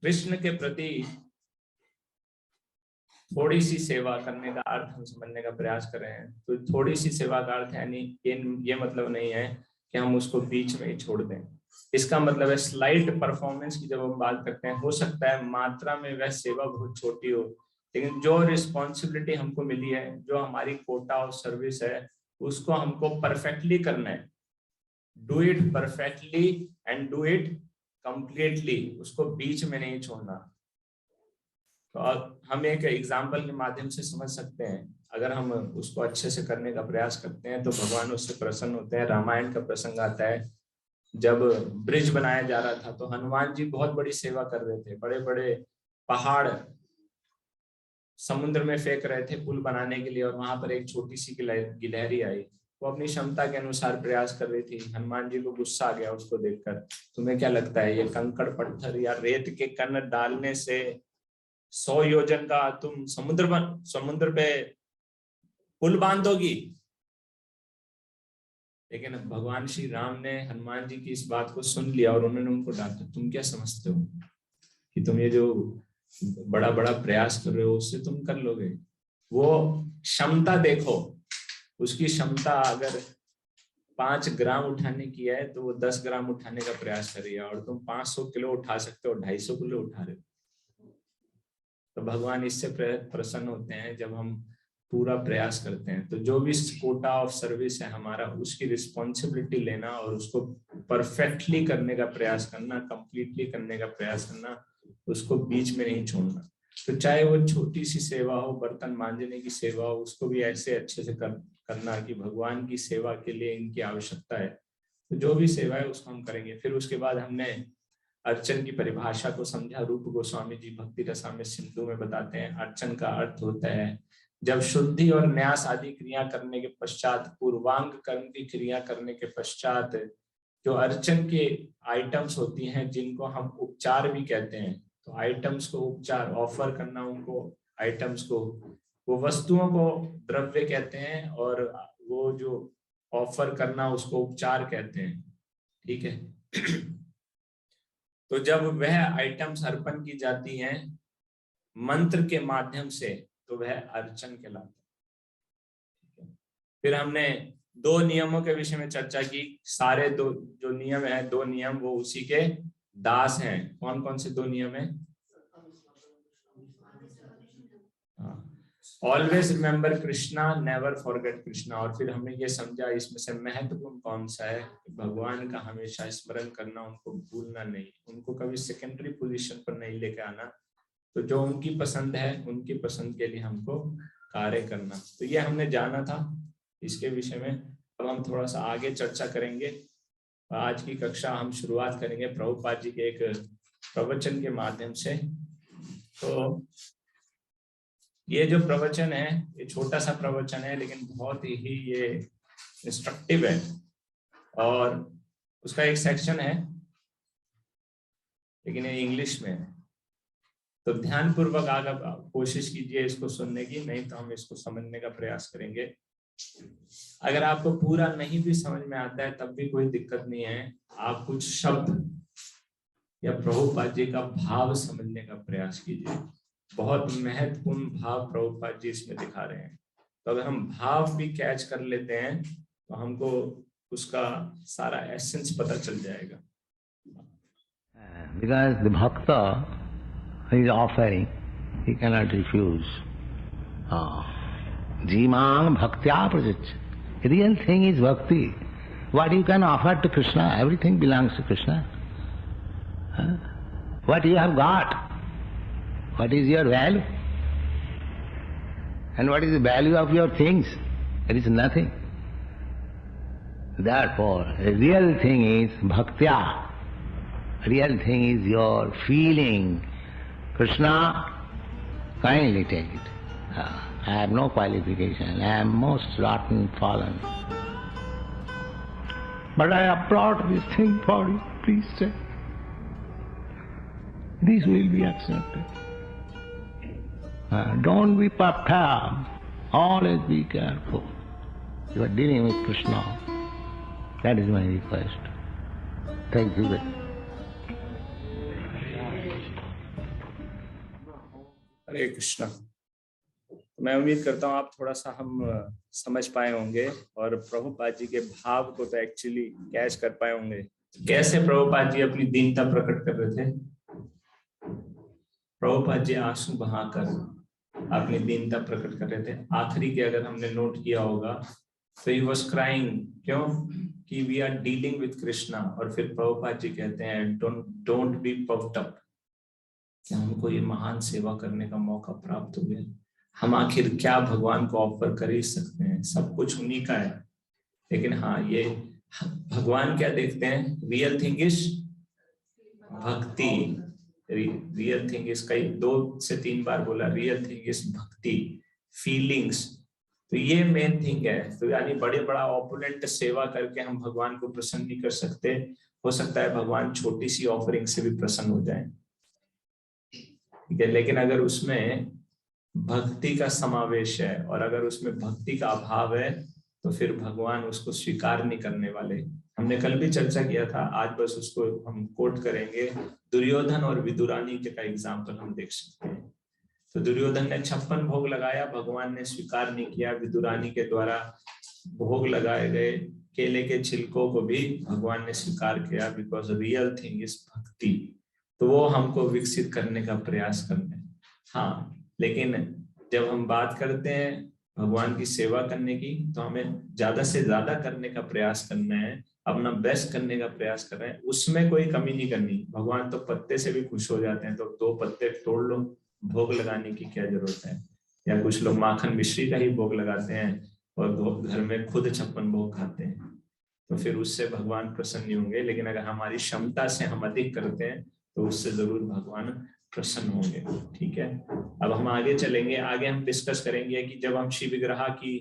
कृष्ण के प्रति थोड़ी सी सेवा करने का अर्थ हम समझने का प्रयास कर रहे हैं। तो थोड़ी सी सेवा का अर्थ यानी ये मतलब नहीं है कि हम उसको बीच में ही छोड़ दें। इसका मतलब है स्लाइट परफॉर्मेंस की जब हम बात करते हैं, हो सकता है मात्रा में वह सेवा बहुत छोटी हो, लेकिन जो रिस्पॉन्सिबिलिटी हमको मिली है, जो हमारी कोटा ऑफ सर्विस है, उसको हमको परफेक्टली करना है। Do it perfectly and do it completely, उसको बीच में नहीं छोड़ना। तो हम एक एग्जाम्पल के माध्यम से समझ सकते हैं। अगर हम उसको अच्छे से करने का प्रयास करते हैं तो भगवान उससे प्रसन्न होते हैं। रामायण का प्रसंग आता है, जब ब्रिज बनाया जा रहा था तो हनुमान जी बहुत बड़ी सेवा कर रहे थे। बड़े बड़े पहाड़ समुद्र में फेंक रहे थे पुल बनाने के लिए, और वहां पर एक छोटी सी गिलहरी आई, वो अपनी क्षमता के अनुसार प्रयास कर रही थी। हनुमान जी को गुस्सा आ गया उसको देखकर। तुम्हें क्या लगता है, ये कंकड़ पत्थर या रेत के कण डालने से 100 योजन का तुम समुद्र पे पुल बांध दोगी? लेकिन भगवान श्री राम ने हनुमान जी की इस बात को सुन लिया और उन्होंने उनको डांटा, तुम क्या समझते हो कि तुम ये जो बड़ा बड़ा प्रयास कर रहे हो उससे तुम कर लोगे? वो क्षमता देखो, उसकी क्षमता अगर 5 ग्राम उठाने की है तो वो 10 ग्राम उठाने का प्रयास कर रही है, और तुम 500 किलो उठा सकते हो, 250 किलो उठा रहे हो। तो भगवान इससे प्रसन्न होते हैं जब हम पूरा प्रयास करते हैं। तो जो भी कोटा ऑफ सर्विस है हमारा, उसकी रिस्पॉन्सिबिलिटी लेना और उसको परफेक्टली करने का प्रयास करना, कंप्लीटली करने का प्रयास करना, उसको बीच में नहीं छोड़ना। तो चाहे वो छोटी सी सेवा हो, बर्तन मांजने की सेवा हो, उसको भी ऐसे अच्छे से करना कि भगवान की सेवा के लिए इनकी आवश्यकता है। तो जो भी सेवा है उसको हम करेंगे। फिर उसके बाद हमने अर्चन की परिभाषा को समझा। रूप गोस्वामी जी भक्ति रसामृत सिंधु में बताते हैं, अर्चन का अर्थ होता है जब शुद्धि और न्यास आदि क्रिया करने के पश्चात, पूर्वांग कर्म की क्रिया करने के पश्चात जो अर्चन के आइटम्स होती हैं, जिनको हम उपचार भी कहते हैं। तो आइटम्स को उपचार, ऑफर करना उनको आइटम्स को, वो वस्तुओं को द्रव्य कहते हैं, और वो जो ऑफर करना उसको उपचार कहते हैं। ठीक है। तो जब वह आइटम्स अर्पण की जाती हैं मंत्र के माध्यम से, तो वह अर्चन कहलाता है। फिर हमने 2 नियमों के विषय में चर्चा की। सारे दो जो नियम है, 2 नियम वो उसी के दास हैं। कौन कौन से 2 नियम है? Always remember Krishna, never forget Krishna. और फिर हमने ये समझा इसमें से महत्वपूर्ण कौन सा है, भगवान का हमेशा स्मरण करना, उनको भूलना नहीं, उनको कभी सेकेंडरी पोजीशन पर नहीं लेके आना। तो जो उनकी पसंद है, उनकी पसंद के लिए हमको कार्य करना। तो ये हमने जाना था इसके विषय में। अब हम थोड़ा सा आगे चर्चा करेंगे। आज की कक्षा हम शुरुआत करेंगे प्रभुपाद जी के एक प्रवचन के माध्यम से। तो ये जो प्रवचन है, ये छोटा सा प्रवचन है, लेकिन बहुत ही ये इंस्ट्रक्टिव है। और उसका एक सेक्शन है, लेकिन ये इंग्लिश में है। तो ध्यान पूर्वक आगे कोशिश कीजिए इसको सुनने की, नहीं तो हम इसको समझने का प्रयास करेंगे। अगर आपको पूरा नहीं भी समझ में आता है तब भी कोई दिक्कत नहीं है। आप कुछ शब्द या प्रभुपाद जी का भाव समझने का प्रयास कीजिए। बहुत महत्वपूर्ण भाव प्रभुपाद जी इसमें दिखा रहे हैं। तो अगर हम भाव भी कैच कर लेते हैं तो हमको उसका सारा एसेंस पता चल जाएगा। Because the bhakta is offering, he cannot refuse. Jimang bhaktya prajach. The real thing is bhakti. What you can offer to Krishna, everything belongs to Krishna. What you have got, what is your value, and what is the value of your things? There is nothing. Therefore, the real thing is bhaktya. Real thing is your feeling. Krishna, kindly take it. I have no qualification. I am most rotten, fallen. But I have brought this thing for you. Please take. This will be accepted. Don't be perturbed. Always be careful. You are dealing with Krishna. That is my request. Thank you. हरे कृष्णा। मैं उम्मीद करता हूँ आप थोड़ा सा हम समझ पाए होंगे और प्रभुपाद जी के भाव को तो एक्चुअली कैच कर पाए होंगे। कैसे प्रभुपाद जी अपनी दीनता प्रकट कर रहे थे। प्रभुपाद जी आंसू बहाकर अपनी दीनता प्रकट कर रहे थे। आखिरी के अगर हमने नोट किया होगा तो ही वाज क्राइंग, क्यों कि we are dealing with Krishna. और फिर प्रभुपाद जी कहते हैं डोंट बी पफ्ड अप, कि हमको ये महान सेवा करने का मौका प्राप्त हो गया, हम आखिर क्या भगवान को ऑफर कर ही सकते हैं, सब कुछ उन्हीं का है। लेकिन हाँ, ये भगवान क्या देखते हैं, रियल थिंग इज भक्ति। रियल थिंग इज कई 2 से 3 बार बोला, रियल थिंग इज भक्ति, फीलिंग्स। तो ये मेन थिंग है। तो यानी बड़े बड़ा ऑपोनेंट सेवा करके हम भगवान को प्रसन्न नहीं कर सकते। हो सकता है भगवान छोटी सी ऑफरिंग से भी प्रसन्न हो जाए, ठीक है। लेकिन अगर उसमें भक्ति का समावेश है और अगर उसमें भक्ति का अभाव है तो फिर भगवान उसको स्वीकार नहीं करने वाले। हमने कल भी चर्चा किया था, आज बस उसको हम कोट करेंगे। दुर्योधन और विदुरानी का एग्जाम्पल हम देख सकते हैं। तो दुर्योधन ने 56 भोग लगाया, भगवान ने स्वीकार नहीं किया। विदुरानी के द्वारा भोग लगाए गए केले के छिलकों को भी भगवान ने स्वीकार किया, बिकॉज रियल थिंग इज भक्ति। तो वो हमको विकसित करने का प्रयास करना है। हाँ, लेकिन जब हम बात करते हैं भगवान की सेवा करने की, तो हमें ज्यादा से ज्यादा करने का प्रयास करना है, अपना बेस्ट करने का प्रयास कर रहे हैं, उसमें कोई कमी नहीं करनी। भगवान तो पत्ते से भी खुश हो जाते हैं, तो 2 पत्ते तोड़ लो, भोग लगाने की क्या जरूरत है। या कुछ लोग माखन मिश्री का ही भोग लगाते हैं और घर में खुद 56 भोग खाते हैं, तो फिर उससे भगवान प्रसन्न नहीं होंगे। लेकिन अगर हमारी क्षमता से हम अधिक करते हैं तो उससे जरूर भगवान प्रसन्न होंगे, ठीक है। अब हम आगे चलेंगे, आगे हम डिस्कस करेंगे कि जब हम शिव विग्रह की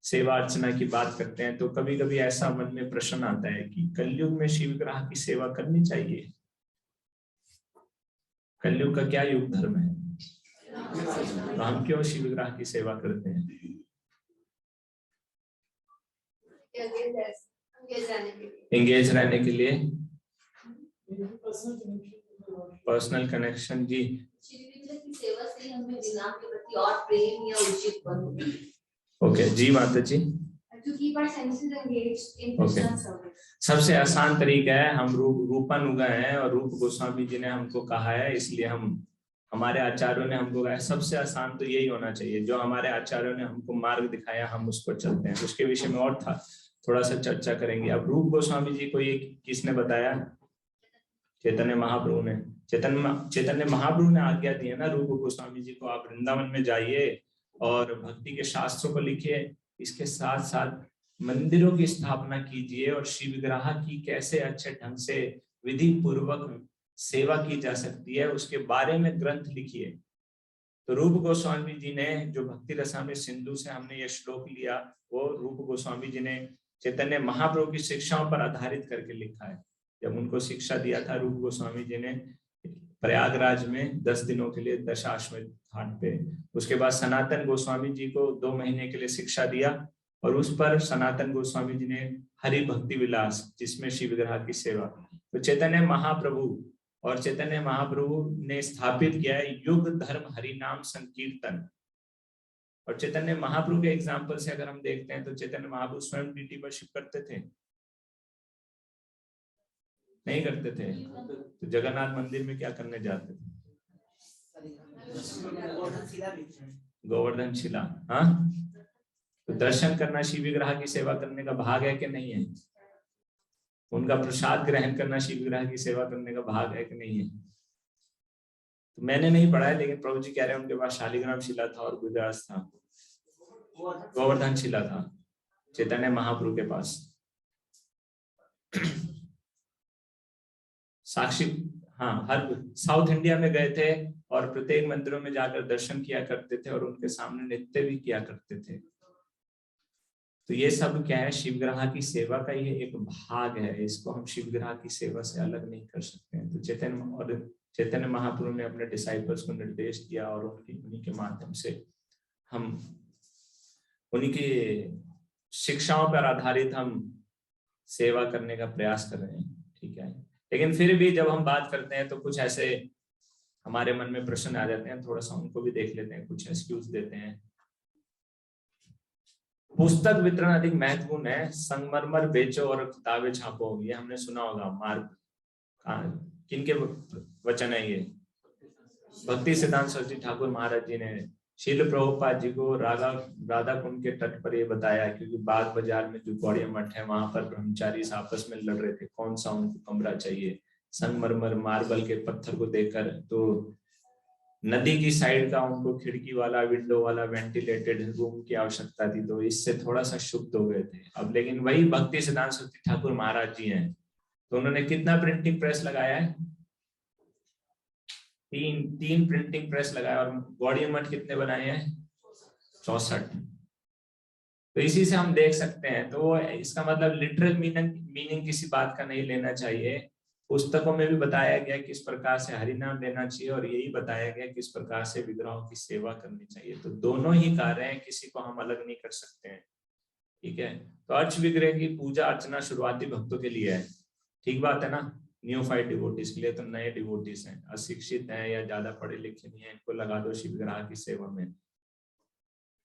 सेवा अर्चना की बात करते हैं तो कभी कभी ऐसा मन में प्रश्न आता है कि कलयुग में शिव विग्रह की सेवा करनी चाहिए। कलयुग का क्या युग धर्म है, तो हम क्यों शिव विग्रह की सेवा करते हैं। एंगेज रहने के लिए, पर्सनल कनेक्शन। जी, की सेवा से हमें विग्रह के प्रति और प्रेम या उचित। ओके जी माता जी। ओके, सबसे आसान तरीका है, हम रूपानुगा हैं और रूप गोस्वामी जी ने हमको कहा है, इसलिए हमारे आचार्यों ने हमको कहा है सबसे आसान तो यही होना चाहिए। जो हमारे आचार्यों ने हमको मार्ग दिखाया हम उस पर चलते हैं। उसके विषय में और था थोड़ा सा चर्चा करेंगे। अब रूप गोस्वामी जी को ये किसने बताया, चैतन्य महाप्रभु ने। चैतन्य महाप्रभु ने आज्ञा दी है ना रूप गोस्वामी जी को, आप वृंदावन में जाइए और भक्ति के शास्त्रों को लिखिए, इसके साथ साथ मंदिरों की स्थापना कीजिए और शिव विग्रह की कैसे अच्छे ढंग से विधि पूर्वक सेवा की जा सकती है उसके बारे में ग्रंथ लिखिए। तो रूप गोस्वामी जी ने, जो भक्ति रसामृत सिंधु से हमने ये श्लोक लिया, वो रूप गोस्वामी जी ने चैतन्य महाप्रभु की शिक्षाओं पर आधारित करके लिखा है। जब उनको शिक्षा दिया था रूप गोस्वामी जी ने प्रयागराज में 10 दिनों के लिए दशाश्वमेध घाट पे, उसके बाद सनातन गोस्वामी जी को 2 महीने के लिए शिक्षा दिया और उस पर सनातन गोस्वामी जी ने हरि भक्ति विलास, जिसमें शिव विग्रह की सेवा। तो चैतन्य महाप्रभु ने स्थापित किया है युग धर्म हरि नाम संकीर्तन। और चैतन्य महाप्रभु के एग्जाम्पल से अगर हम देखते हैं तो चैतन्य महाप्रभु स्वयं डीटी वर्शिप करते थे, नहीं करते थे? तो जगन्नाथ मंदिर में क्या करने जाते थे? गोवर्धन शिला। हाँ, तो दर्शन करना शिव विग्रह की सेवा करने का भाग है कि नहीं है? उनका प्रसाद ग्रहण करना शिव विग्रह की सेवा करने का भाग है कि नहीं है? तो मैंने नहीं पढ़ा है, लेकिन प्रभु जी कह रहे हैं उनके पास शालिग्राम शिला था और गुजरात था, गोवर्धन शिला था चैतन्य महाप्रभु के पास। साक्षी, हाँ, हर साउथ इंडिया में गए थे और प्रत्येक मंदिरों में जाकर दर्शन किया करते थे और उनके सामने नृत्य भी किया करते थे। तो ये सब क्या है, शिव विग्रह की सेवा का ये एक भाग है, इसको हम शिव विग्रह की सेवा से अलग नहीं कर सकते हैं। तो चैतन्य महाप्रभु ने अपने डिसाइपल्स को निर्देश दिया और उन्हीं के माध्यम से हम उन्हीं की शिक्षाओं पर आधारित हम सेवा करने का प्रयास कर रहे हैं, ठीक है। लेकिन फिर भी जब हम बात करते हैं तो कुछ ऐसे हमारे मन में प्रश्न आ जाते हैं, थोड़ा सा उनको भी देख लेते हैं, कुछ एक्सक्यूज देते हैं। पुस्तक वितरण अधिक महत्वपूर्ण है, संगमरमर बेचो और किताबें छापो, ये हमने सुना होगा। मार्ग किनके वचन है ये? भक्ति सिद्धांत सरस्वती ठाकुर महाराज जी ने शील प्रभुपाद जी को राधा कुंड के तट पर ये बताया, क्योंकि बाग बाजार में जो गौड़िया मठ है वहां पर ब्रह्मचारी आपस में लड़ रहे थे कौन सा उनको कमरा चाहिए। संगमरमर मार्बल के पत्थर को देखकर तो नदी की साइड का उनको खिड़की वाला विंडो वाला वेंटिलेटेड रूम की आवश्यकता थी, तो इससे थोड़ा सा क्षुब्ध हो गए थे। अब लेकिन वही भक्ति सिद्धांत सरस्वती ठाकुर महाराज जी हैं, तो उन्होंने कितना प्रिंटिंग प्रेस लगाया है? तीन प्रिंटिंग प्रेस लगाया, और गौड़िया मठ कितने बनाए हैं? 64। तो इसी से हम देख सकते हैं। तो इसका मतलब लिटरल मीनिंग किसी बात का नहीं लेना चाहिए। पुस्तकों में भी बताया गया किस प्रकार से हरि नाम लेना चाहिए, और यही बताया गया किस प्रकार से विग्रहों की सेवा करनी चाहिए। तो दोनों ही कार्य हैं, किसी को हम अलग नहीं कर सकते हैं। ठीक है, तो अर्च विग्रह की पूजा अर्चना शुरुआती भक्तों के लिए है, ठीक बात है ना। न्यूफाइड डिवोटीज के लिए, तो नए डिवोटीज हैं, अशिक्षित हैं या ज्यादा पढ़े लिखे नहीं है, इनको लगा दो शिव विग्रह की सेवा में।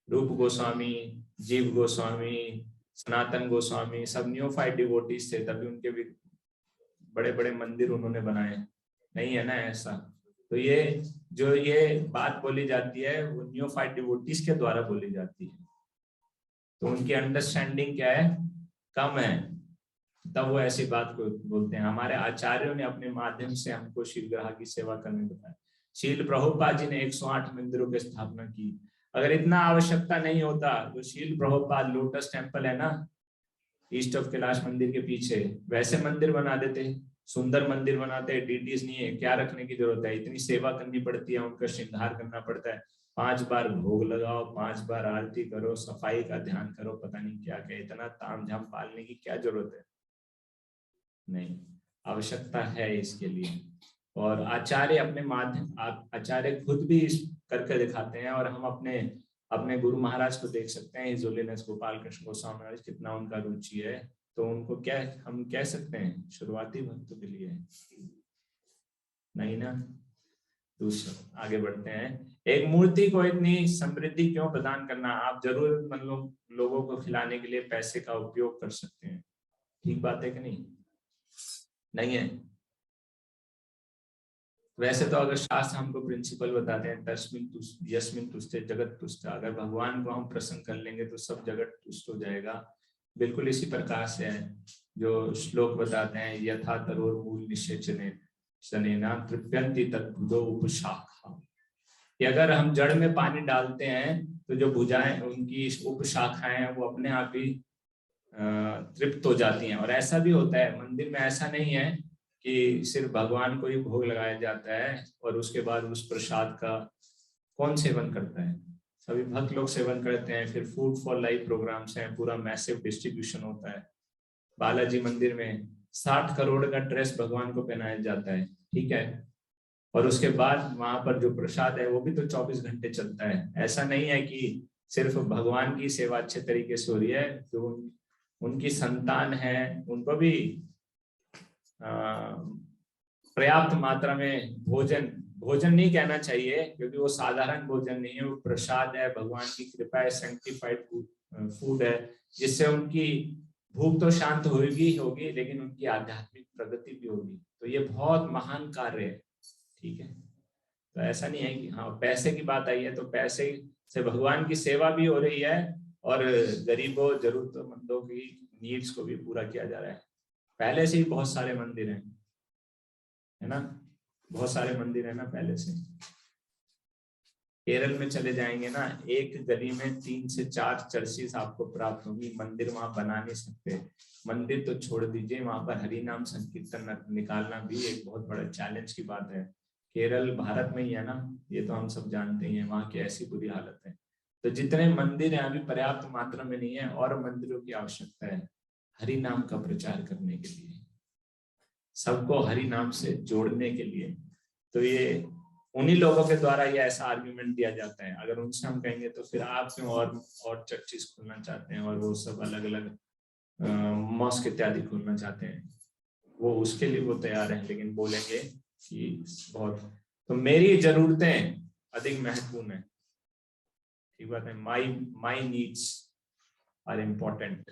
रूप गोस्वामी, जीव गोस्वामी, सनातन गोस्वामी सब न्यूफाइड डिवोटीज थे, तभी उनके भी बड़े बड़े मंदिर उन्होंने बनाए, नहीं है ना ऐसा। तो ये बात बोली जाती है वो न्यूफाइड डिवोटीज के द्वारा बोली जाती है, तो उनकी अंडरस्टैंडिंग क्या है? कम है, तब वो ऐसी बात को बोलते हैं। हमारे आचार्यों ने अपने माध्यम से हमको शिव विग्रह की सेवा करने बताया। शील प्रभुपाद जी ने 108 मंदिरों की स्थापना की। अगर इतना आवश्यकता नहीं होता तो शील प्रभुपाद लोटस टेम्पल है ना ईस्ट ऑफ कैलाश मंदिर के पीछे, वैसे मंदिर बना देते, सुंदर मंदिर बनाते। डीटीज नहीं है, क्या रखने की जरूरत है? इतनी सेवा करनी पड़ती है, उनका श्रृंगार करना पड़ता है, 5 बार भोग लगाओ, 5 बार आरती करो, सफाई का ध्यान करो, पता नहीं क्या क्या, इतना तामझाम पालने की क्या जरूरत है? नहीं, आवश्यकता है इसके लिए। और आचार्य अपने माध्यम, आचार्य खुद भी इस करके दिखाते हैं, और हम अपने गुरु महाराज को देख सकते हैं, हिज होलीनेस गोपाल कृष्ण गोस्वामी महाराज, कितना उनका रुचि है। तो उनको क्या हम कह सकते हैं? शुरुआती भक्तों के लिए नहीं ना। दूसरा आगे बढ़ते हैं। एक मूर्ति को इतनी समृद्धि क्यों प्रदान करना? आप जरूरतमंद लोगों को खिलाने के लिए पैसे का उपयोग कर सकते हैं, ठीक बात है कि नहीं? नहीं है। वैसे तो अगर शास्त्र हमको प्रिंसिपल बताते हैं तस्मिन तुष्ट यस्मिन तुष्टे जगत तुष्ट, अगर भगवान को हम प्रसन्न कर लेंगे तो सब जगत तुष्ट हो जाएगा। बिल्कुल इसी प्रकार से है जो श्लोक बताते हैं, यथा तरोर मूल निषेचने शनेना तृप्यंति तद्भुजो उपशाखा, कि अगर हम जड़ में पानी डालते हैं तो जो भुजाएं उनकी उपशाखाएं हैं वो अपने आप ही तृप्त हो जाती हैं। और ऐसा भी होता है मंदिर में, ऐसा नहीं है कि सिर्फ भगवान को ही भोग लगाया जाता है और उसके बाद उस प्रसाद का कौन सेवन करता है? सभी भक्त लोग सेवन करते हैं। फिर फूड फॉर लाइफ प्रोग्राम्स हैं, पूरा मैसिव डिस्ट्रीब्यूशन होता है। बालाजी मंदिर में 60 करोड़ का ड्रेस भगवान को पहनाया जाता है, ठीक है, और उसके बाद वहां पर जो प्रसाद है वो भी तो 24 घंटे चलता है। ऐसा नहीं है कि सिर्फ भगवान की सेवा अच्छे तरीके से हो रही है, जो उनकी संतान है उनको भी पर्याप्त मात्रा में भोजन नहीं कहना चाहिए, क्योंकि वो साधारण भोजन नहीं है, वो प्रसाद है, भगवान की कृपा है, सैंक्टिफाइड फूड है, जिससे उनकी भूख तो शांत होगी लेकिन उनकी आध्यात्मिक प्रगति भी होगी। तो ये बहुत महान कार्य है, ठीक है। तो ऐसा नहीं है कि हाँ पैसे की बात आई है तो पैसे से भगवान की सेवा भी हो रही है और गरीबों जरूरतमंदों की नीड्स को भी पूरा किया जा रहा है। पहले से ही बहुत सारे मंदिर हैं, है ना, बहुत सारे मंदिर है ना पहले से। केरल में चले जाएंगे ना, एक गली में 3 से 4 चर्चेस आपको प्राप्त होंगी। मंदिर वहां बना नहीं सकते, मंदिर तो छोड़ दीजिए, वहां पर हरि नाम संकीर्तन निकालना भी एक बहुत बड़ा चैलेंज की बात है। केरल भारत में ही है ना, ये तो हम सब जानते ही हैं, वहां की ऐसी बुरी हालत है। तो जितने मंदिर हैं अभी पर्याप्त मात्रा में नहीं है, और मंदिरों की आवश्यकता है हरि नाम का प्रचार करने के लिए, सबको हरि नाम से जोड़ने के लिए। तो ये उन्हीं लोगों के द्वारा ये ऐसा आर्ग्यूमेंट दिया जाता है। अगर उनसे हम कहेंगे तो फिर आप क्यों और चर्चेस खोलना चाहते हैं और वो सब अलग अलग मॉस्क इत्यादि खोलना चाहते हैं, वो उसके लिए वो तैयार हैं, लेकिन बोलेंगे कि बहुत तो मेरी जरूरतें अधिक महत्वपूर्ण है, ठीक बात है। My needs are important.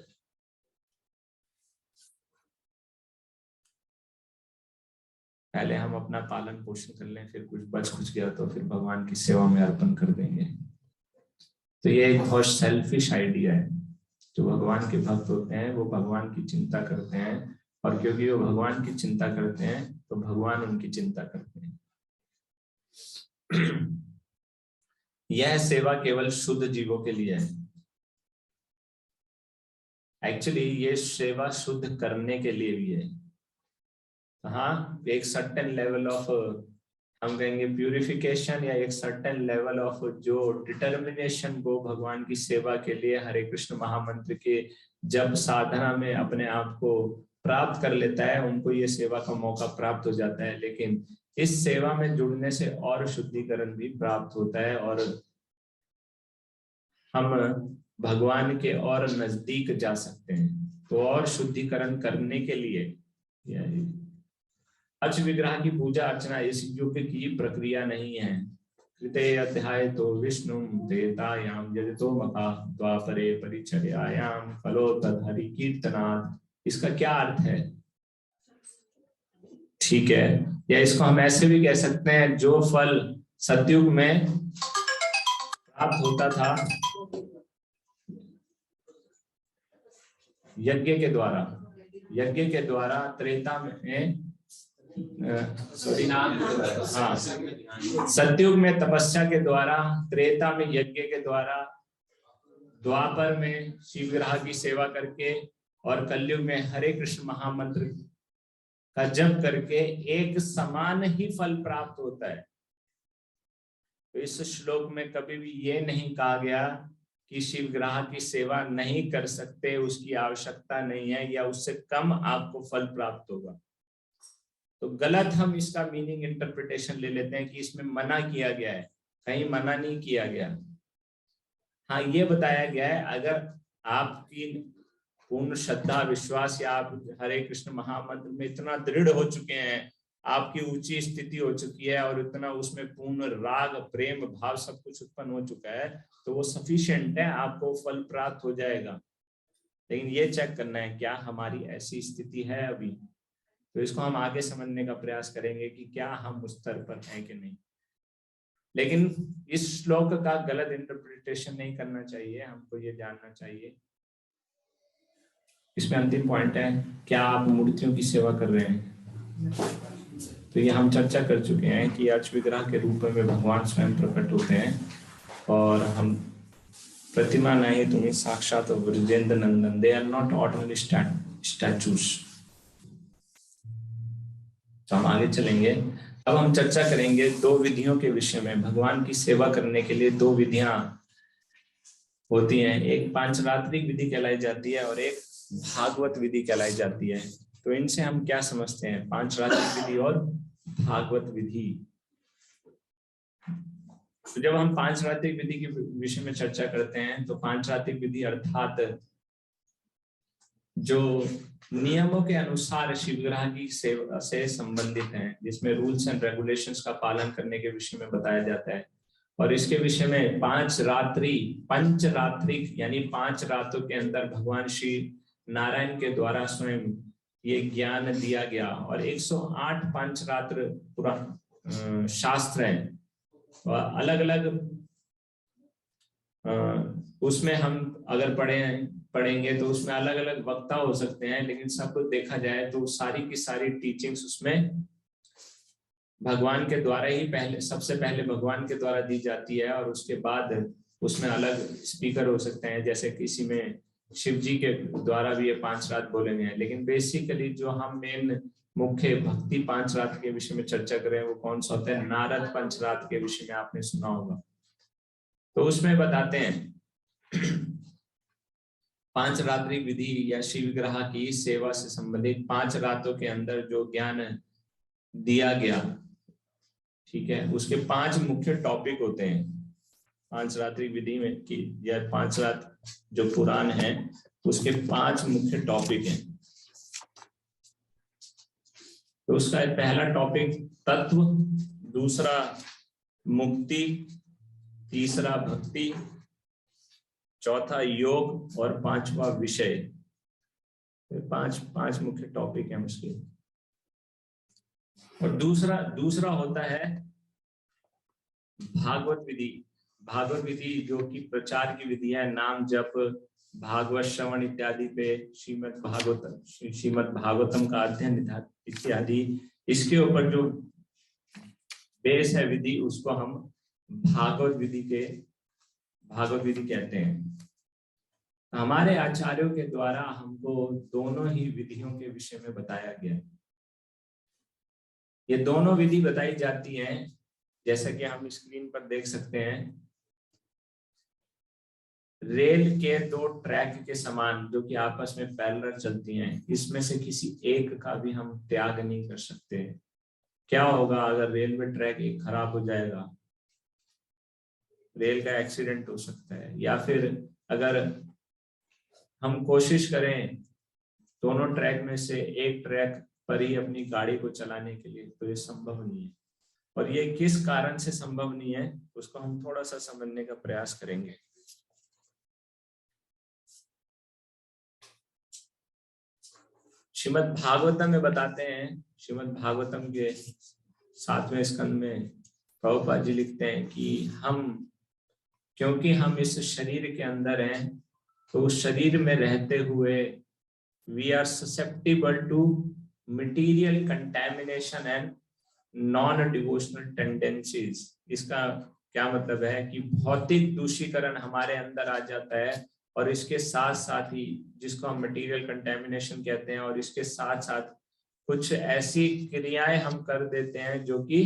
पहले हम अपना पालन पोषण कर लें, फिर कुछ बच कुछ गया तो फिर भगवान की सेवा में अर्पण कर देंगे। तो ये एक बहुत सेल्फिश आइडिया है। जो भगवान के भक्त होते हैं वो भगवान की चिंता करते हैं, और क्योंकि वो भगवान की चिंता करते हैं तो भगवान उनकी चिंता करते हैं। यह सेवा केवल शुद्ध जीवों के लिए है। एक्चुअली ये सेवा शुद्ध करने के लिए भी है। हाँ, एक सर्टेन लेवल ऑफ, हम कहेंगे प्यूरिफिकेशन, या एक सर्टेन लेवल ऑफ जो डिटर्मिनेशन को भगवान की सेवा के लिए हरे कृष्ण महामंत्र के जब साधना में अपने आप को प्राप्त कर लेता है, उनको ये सेवा का मौका प्राप्त हो जाता है। लेकिन इस सेवा में जुड़ने से और शुद्धिकरण भी प्राप्त होता है, और हम भगवान के और नजदीक जा सकते हैं। तो और शुद्धिकरण करने के लिए अच विग्रह की पूजा अर्चना इस युग की प्रक्रिया नहीं है। कृते अध्याय तो विष्णु त्रेतायाम यजतो मखा द्वापरे परिचर्यायाम फलो तद्हरि कीर्तनात्। इसका क्या अर्थ है? ठीक है, या इसको हम ऐसे भी कह सकते हैं, जो फल सतयुग में प्राप्त होता था यज्ञ के द्वारा त्रेता में, हाँ, सतयुग में तपस्या के द्वारा, त्रेता में यज्ञ के द्वारा, द्वापर में शिव विग्रह की सेवा करके, और कलयुग में हरे कृष्ण महामंत्र का जप करके एक समान ही फल प्राप्त होता है। तो इस श्लोक में कभी भी ये नहीं कहा गया कि शिव विग्रह की सेवा नहीं कर सकते, उसकी आवश्यकता नहीं है, या उससे कम आपको फल प्राप्त होगा। तो गलत हम इसका मीनिंग इंटरप्रिटेशन ले लेते हैं कि इसमें मना किया गया है। कहीं मना नहीं किया गया। हाँ, ये बताया गया है अगर आपकी पूर्ण श्रद्धा विश्वास, या आप हरे कृष्ण महामंत्र में इतना दृढ़ हो चुके हैं, आपकी ऊंची स्थिति हो चुकी है, और इतना उसमें पूर्ण राग प्रेम भाव सब कुछ उत्पन्न हो चुका है, तो वो सफिशिएंट है, आपको फल प्राप्त हो जाएगा। लेकिन ये चेक करना है क्या हमारी ऐसी स्थिति है अभी। तो इसको हम आगे समझने का प्रयास करेंगे कि क्या हम उस स्तर पर हैं कि नहीं। लेकिन इस श्लोक का गलत इंटरप्रिटेशन नहीं करना चाहिए, हमको ये जानना चाहिए। इसमें अंतिम पॉइंट है, क्या आप मूर्तियों की सेवा कर रहे हैं? तो ये हम चर्चा कर चुके हैं कि अर्च विग्रह के रूप में भगवान स्वयं प्रकट होते हैं, और हम प्रतिमा नहीं तुम्हें साक्षात Brajendra Nandan, they are not ordinary statues. तो हम आगे चलेंगे। अब हम चर्चा करेंगे दो विधियों के विषय में। भगवान की सेवा करने के लिए दो विधियां होती हैं, एक पांचरात्रिक विधि कहलाई जाती है और एक भागवत विधि कहलाई जाती है। तो इनसे हम क्या समझते हैं, पांचरात्रिक विधि और भागवत विधि। तो जब हम पांचरात्रिक विधि के विषय में चर्चा करते हैं, तो पांचरात्रिक विधि अर्थात जो नियमों के अनुसार शिव विग्रह की सेवा से संबंधित हैं, जिसमें रूल्स एंड रेगुलेशंस का पालन करने के विषय में बताया जाता है। और इसके विषय में पंचरात्रिक यानी 5 रातों के अंदर भगवान श्री नारायण के द्वारा स्वयं ये ज्ञान दिया गया। और 108 पंचरात्र पुराण शास्त्र हैं, अलग अलग उसमें हम अगर पढ़ेंगे तो उसमें अलग अलग वक्ता हो सकते हैं, लेकिन सब कुछ देखा जाए तो सारी की सारी टीचिंग्स उसमें भगवान के द्वारा ही सबसे पहले भगवान के द्वारा दी जाती है, और उसके बाद उसमें अलग स्पीकर हो सकते हैं, जैसे किसी में शिव जी के द्वारा भी ये 5 रात बोले गए हैं। लेकिन बेसिकली जो हम मेन मुख्य भक्ति 5 रात के विषय में चर्चा करें वो कौन सा होता है, नारद पंचरात के विषय में आपने सुना होगा। तो उसमें बताते हैं 5 रात्रि विधि या शिव विग्रह की सेवा से संबंधित 5 रातों के अंदर जो ज्ञान दिया गया, ठीक है, उसके 5 मुख्य टॉपिक होते हैं 5 रात्रि विधि में की, या 5 रात जो पुराण है उसके 5 मुख्य टॉपिक हैं। तो उसका पहला टॉपिक तत्व दूसरा मुक्ति, तीसरा भक्ति, चौथा योग और पांचवा विषय। पांच मुख्य टॉपिक हैं उसके। और दूसरा होता है भागवत विधि। भागवत विधि जो कि प्रचार की विधि है, नाम जप, भागवत श्रवण इत्यादि पे, श्रीमद् भागवतम का अध्ययन इत्यादि, इसके ऊपर जो बेस है विधि, उसको हम भागवत विधि कहते हैं। हमारे आचार्यों के द्वारा हमको दोनों ही विधियों के विषय में बताया गया। ये दोनों विधि बताई जाती हैं जैसा कि हम स्क्रीन पर देख सकते हैं, रेल के दो ट्रैक के समान जो कि आपस में पैरेलल चलती हैं। इसमें से किसी एक का भी हम त्याग नहीं कर सकते। क्या होगा अगर रेलवे ट्रैक एक खराब हो जाएगा, रेल का एक्सीडेंट हो सकता है, या फिर अगर हम कोशिश करें दोनों ट्रैक में से एक ट्रैक पर ही अपनी गाड़ी को चलाने के लिए, तो ये संभव नहीं है। और ये किस कारण से संभव नहीं है उसको हम थोड़ा सा समझने का प्रयास करेंगे। श्रीमद् भागवतम में बताते हैं, श्रीमद् भागवतम के 7वें स्कंद में प्रभुपाद जी लिखते हैं कि क्योंकि हम इस शरीर के अंदर हैं, तो उस शरीर में रहते हुए we are susceptible to material contamination and non-devotional tendencies। इसका क्या मतलब है कि भौतिक दूषीकरण हमारे अंदर आ जाता है, और इसके साथ साथ ही, जिसको हम मटेरियल कंटेमिनेशन कहते हैं, और इसके साथ साथ कुछ ऐसी क्रियाएं हम कर देते हैं जो कि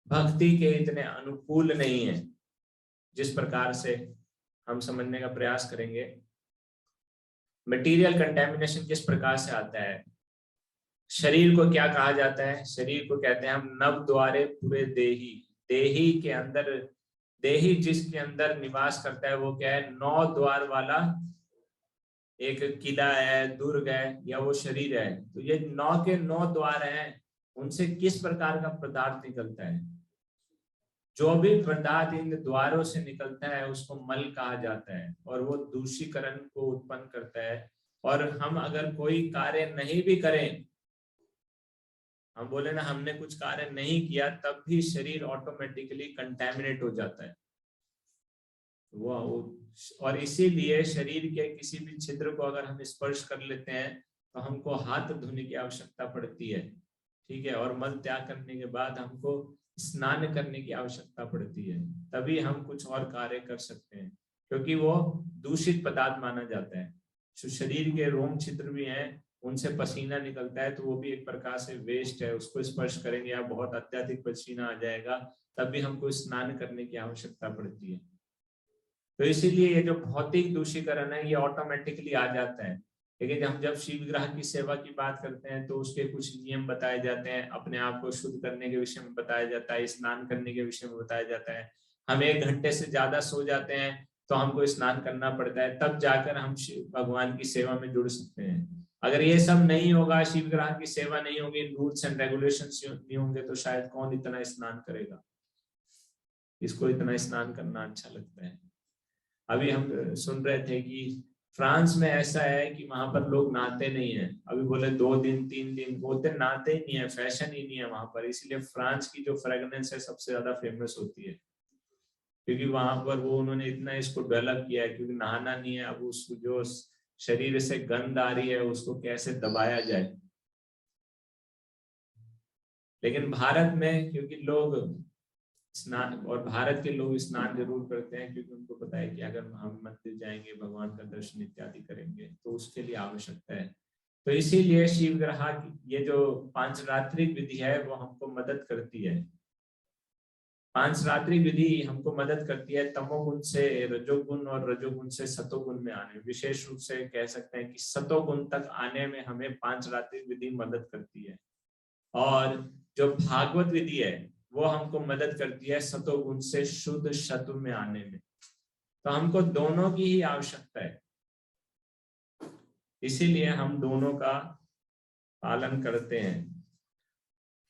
भक्ति के इतने अनुकूल नहीं है। जिस प्रकार से हम समझने का प्रयास करेंगे, मटेरियल कंटेमिनेशन किस प्रकार से आता है। शरीर को क्या कहा जाता है? शरीर को कहते हैं हम नव द्वारे पूरे देही। देही के अंदर, देही जिसके अंदर निवास करता है वो क्या है? 9 द्वार वाला एक किला है, दुर्ग है, या वो शरीर है। तो ये 9 के 9 द्वार हैं, उनसे किस प्रकार का पदार्थ निकलता है? जो भी पदार्थ इन द्वारों से निकलता है उसको मल कहा जाता है, और वो दूषीकरण को उत्पन्न करता है। और हम अगर कोई कार्य नहीं भी करें, हम बोले ना हमने कुछ कार्य नहीं किया, तब भी शरीर ऑटोमेटिकली कंटेमिनेट हो जाता है वो। और इसीलिए शरीर के किसी भी छिद्र को अगर हम स्पर्श कर लेते हैं तो हमको हाथ धोने की आवश्यकता पड़ती है, ठीक है। और मल त्याग करने के बाद हमको स्नान करने की आवश्यकता पड़ती है, तभी हम कुछ और कार्य कर सकते हैं, क्योंकि वो दूषित पदार्थ माना जाता है। जो शरीर के रोम छिद्र भी हैं, उनसे पसीना निकलता है, तो वो भी एक प्रकार से वेस्ट है। उसको स्पर्श करेंगे या बहुत अत्यधिक पसीना आ जाएगा, तब भी हमको स्नान करने की आवश्यकता पड़ती है। तो इसीलिए ये जो भौतिक दूषीकरण है ये ऑटोमेटिकली आ जाता है। लेकिन हम जब शिव विग्रह की सेवा की बात करते हैं तो उसके कुछ नियम बताए जाते हैं, अपने आप को शुद्ध करने के विषय में बताया जाता है, स्नान करने के विषय में बताया जाता है। हम 1 घंटे से ज्यादा सो जाते हैं तो हमको स्नान करना पड़ता है, तब जाकर हम भगवान की सेवा में जुड़ सकते हैं। अगर ये सब नहीं होगा, शिव विग्रह की सेवा नहीं होगी, रूल्स एंड रेगुलेशंस नहीं होंगे, तो शायद कौन इतना स्नान करेगा। इसको इतना स्नान करना अच्छा लगता है। अभी हम सुन रहे थे कि फ्रांस में ऐसा है कि वहां पर लोग नहाते नहीं है। अभी बोले 2 दिन 3 दिन होते नहाते ही नहीं है, फैशन ही नहीं है वहां पर। इसलिए फ्रांस की जो फ्रेगनेंस है सबसे ज्यादा फेमस होती है, क्योंकि वहां पर वो उन्होंने इतना इसको डेवलप किया है। क्योंकि नहाना नहीं है, अब उस जो शरीर से गंध आ रही है उसको कैसे दबाया जाए। लेकिन भारत में क्योंकि लोग स्नान, और भारत के लोग स्नान जरूर करते हैं, क्योंकि उनको पता है कि अगर हम मंदिर जाएंगे, भगवान का दर्शन इत्यादि करेंगे, तो उसके लिए आवश्यकता है। तो इसीलिए शिव विग्रह की ये जो पांचरात्रिक विधि है वो हमको मदद करती है। पांचरात्रिक विधि हमको मदद करती है तमोगुण से रजोगुण और रजोगुण से सतोगुण में आने। विशेष रूप से कह सकते हैं कि सतोगुण तक आने में हमें पांचरात्रिक विधि मदद करती है। और जो भागवत विधि है वो हमको मदद करती है सतोगुण से शुद्ध शतु में आने में। तो हमको दोनों की ही आवश्यकता है, इसीलिए हम दोनों का पालन करते हैं।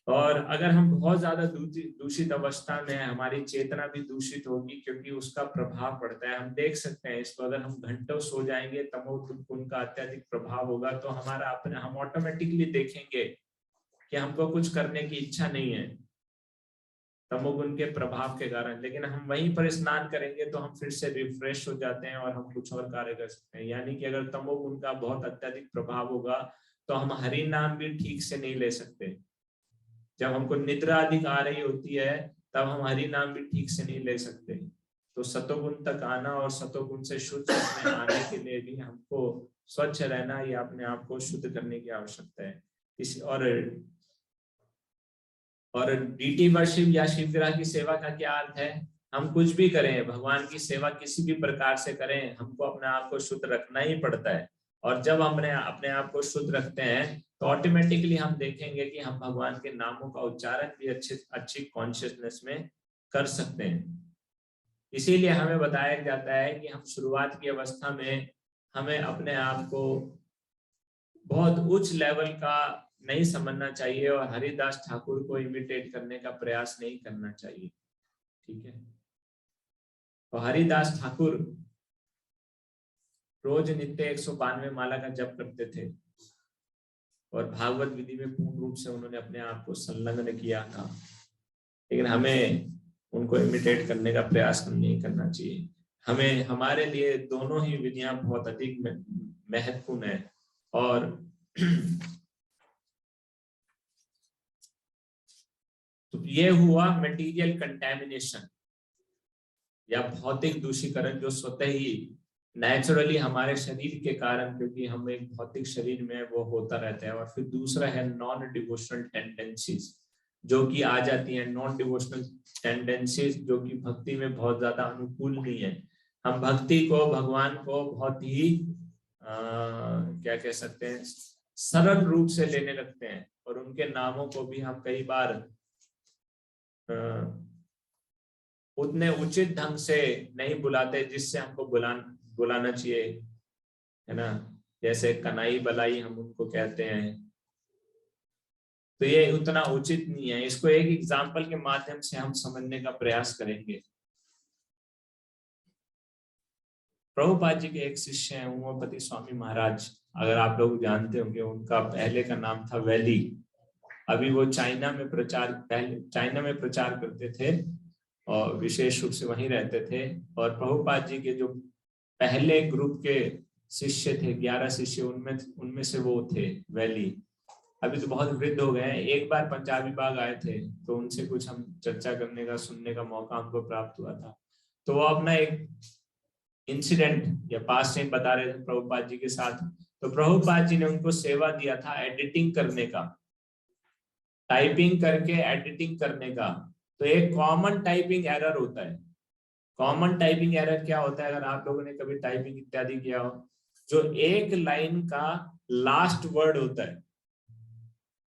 और अगर हम बहुत ज्यादा दूषित अवस्था में हैं, हमारी चेतना भी दूषित होगी, क्योंकि उसका प्रभाव पड़ता है। हम देख सकते हैं इसको, अगर हम घंटों सो जाएंगे, तमोगुण का अत्यधिक प्रभाव होगा, तो हमारा अपने हम ऑटोमेटिकली देखेंगे कि हमको कुछ करने की इच्छा नहीं है तमोगुण के प्रभाव के कारण। लेकिन हम वहीं पर स्नान करेंगे तो हम फिर से रिफ्रेश हो जाते हैं और हम कुछ और कार्य कर सकते हैं। यानी कि अगर तमोगुण का बहुत अत्यधिक प्रभाव होगा तो हम हरि नाम भी ठीक से नहीं ले सकते। जब हमको निद्रा अधिक आ रही होती है तब हम हरि नाम भी ठीक से नहीं ले सकते। तो सतोगुण तक आना और सतोगुण से शुद्ध में आने के लिए भी हमको स्वच्छ रहना या अपने आप को शुद्ध करने की आवश्यकता है। इस और डीटी वर्शिप या शिव ग्रह की सेवा का क्या अर्थ है? हम कुछ भी करें, भगवान की सेवा किसी भी प्रकार से करें, हमको अपने आप को शुद्ध रखना ही पड़ता है। और जब हमने अपने आप को शुद्ध रखते हैं तो ऑटोमेटिकली हम देखेंगे कि हम भगवान के नामों का उच्चारण भी अच्छी कॉन्शियसनेस में कर सकते हैं। इसीलिए हमें बताया जाता है कि हम शुरुआत की अवस्था में हमें अपने आप को बहुत उच्च लेवल का नहीं समझना चाहिए और हरिदास ठाकुर को इमिटेट करने का प्रयास नहीं करना चाहिए। ठीक है। तो हरिदास ठाकुर रोज नित्य 192 माला का जप करते थे और भागवत विधि में पूर्ण रूप से उन्होंने अपने आप को संलग्न किया था। लेकिन हमें उनको इमिटेट करने का प्रयास नहीं करना चाहिए। हमें हमारे लिए दोनों ही विधियां बहुत अधिक महत्वपूर्ण है। और तो ये हुआ मटेरियल कंटेमिनेशन या भौतिक दूषीकरण, जो स्वतः ही नेचुरली हमारे शरीर के कारण, क्योंकि हम एक भौतिक शरीर में, वो होता रहता है। और फिर दूसरा है नॉन डिवोशनल टेंडेंसीज, जो कि आ जाती है। नॉन डिवोशनल टेंडेंसीज जो कि भक्ति में बहुत ज्यादा अनुकूल नहीं है। हम भक्ति को, भगवान को बहुत ही क्या कह सकते हैं, सरल रूप से लेने लगते हैं और उनके नामों को भी हम कई बार उतने उचित ढंग से नहीं बुलाते जिससे हमको बुलाना चाहिए, है ना। जैसे कनाई बलाई हम उनको कहते हैं, तो ये उतना उचित नहीं है। इसको एक एग्जाम्पल के माध्यम से हम समझने का प्रयास करेंगे। प्रभुपाद जी के एक शिष्य हैं उमापति स्वामी महाराज, अगर आप लोग जानते होंगे। उनका पहले का नाम था वैली। अभी वो चाइना में प्रचार करते थे और विशेष रूप से वहीं रहते थे। और प्रभुपाद जी के जो पहले ग्रुप के शिष्य थे, 11 शिष्य, उनमें से वो थे वैली। अभी तो बहुत वृद्ध हो गए हैं। एक बार पंजाबी बाग आए थे तो उनसे कुछ हम चर्चा करने का, सुनने का मौका हमको प्राप्त हुआ था। तो वो अपना एक इंसिडेंट या पास टाइम बता रहे थे प्रभुपाद जी के साथ। तो प्रभुपाद जी ने उनको सेवा दिया था एडिटिंग करने का, टाइपिंग करके एडिटिंग करने का। तो एक कॉमन टाइपिंग एरर होता है। कॉमन टाइपिंग एरर क्या होता है? अगर आप लोगों ने कभी टाइपिंग इत्यादि किया हो, जो एक लाइन का लास्ट वर्ड होता है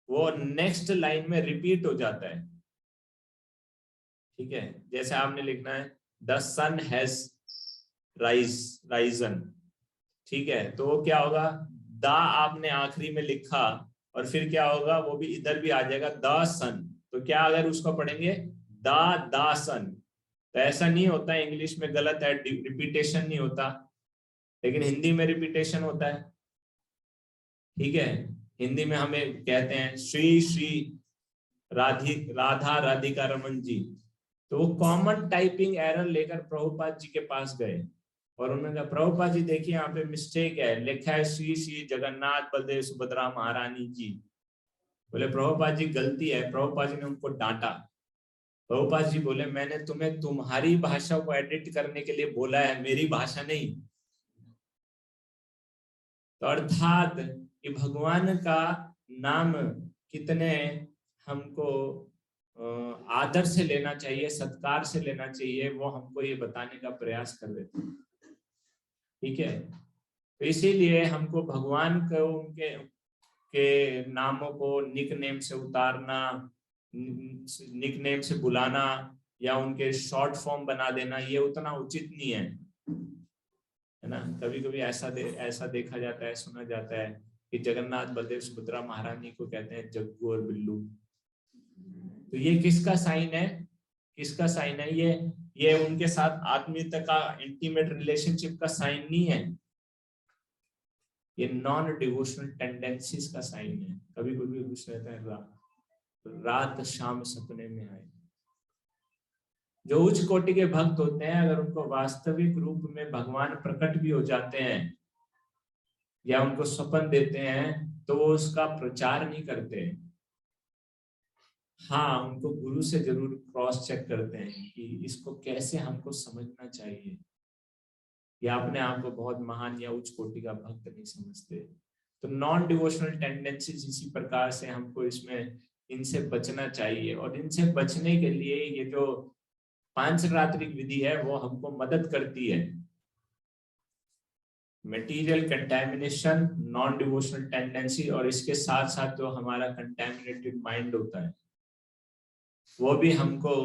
वो नेक्स्ट लाइन में रिपीट हो जाता है। ठीक है। जैसे आपने लिखना है द सन हैज राइजन, ठीक है, तो वो क्या होगा, द आपने आखिरी में लिखा और फिर क्या होगा, वो भी इधर भी आ जाएगा द सन। तो क्या अगर उसको पढ़ेंगे द सन, तो ऐसा नहीं होता। इंग्लिश में गलत है, रिपीटेशन नहीं होता, लेकिन हिंदी में रिपीटेशन होता है। ठीक है। हिंदी में हमें कहते हैं श्री श्री राधा राधिका रमन जी। तो वो कॉमन टाइपिंग एरर लेकर प्रभुपाद जी के पास गए और उन्होंने कहा प्रभुपाद जी देखिए यहाँ पे मिस्टेक है, लिखा है श्री श्री जगन्नाथ बलदेव सुभद्रा महारानी जी। बोले प्रभुपाद जी गलती है। प्रभुपाद जी ने उनको डांटा। प्रभुपाद जी बोले मैंने तुम्हें तुम्हारी भाषा को एडिट करने के लिए बोला है, मेरी भाषा नहीं। तो अर्थात कि भगवान का नाम कितने हमको आदर से लेना चाहिए, सत्कार से लेना चाहिए, वो हमको ये बताने का प्रयास कर देते हैं। ठीक है। तो इसीलिए हमको भगवान को उनके नामों को निक नेम से उतारना, निक नेम से बुलाना या उनके शॉर्ट फॉर्म बना देना, ये उतना उचित नहीं है ना। कभी कभी ऐसा देखा जाता है, सुना जाता है कि जगन्नाथ बलदेव सुभद्रा महारानी को कहते हैं जग्गू और बिल्लू। तो ये किसका साइन है? किसका साइन है? ये उनके साथ आत्मीयता का, इंटीमेट रिलेशनशिप का साइन नहीं है, ये नॉन डिवोशनल टेंडेंसीज का साइन है। कभी कभी कुछ रहता है, रात शाम सपने में आए। जो उच्च कोटि के भक्त होते हैं, अगर उनको वास्तविक रूप में भगवान प्रकट भी हो जाते हैं या उनको स्वप्न देते हैं, तो वो उसका प्रचार नहीं करते। हाँ, उनको गुरु से जरूर क्रॉस चेक करते हैं कि इसको कैसे हमको समझना चाहिए, या अपने आप को बहुत महान या उच्च कोटि का भक्त नहीं समझते। तो नॉन डिवोशनल टेंडेंसीज इसी प्रकार से हमको इसमें इनसे बचना चाहिए। और इनसे बचने के लिए ये जो पांचरात्रिक विधि है वो हमको मदद करती है। Material contamination, non devotional tendency, और इसके साथ साथ जो हमारा कंटेमिनेटेड माइंड होता है वो भी हमको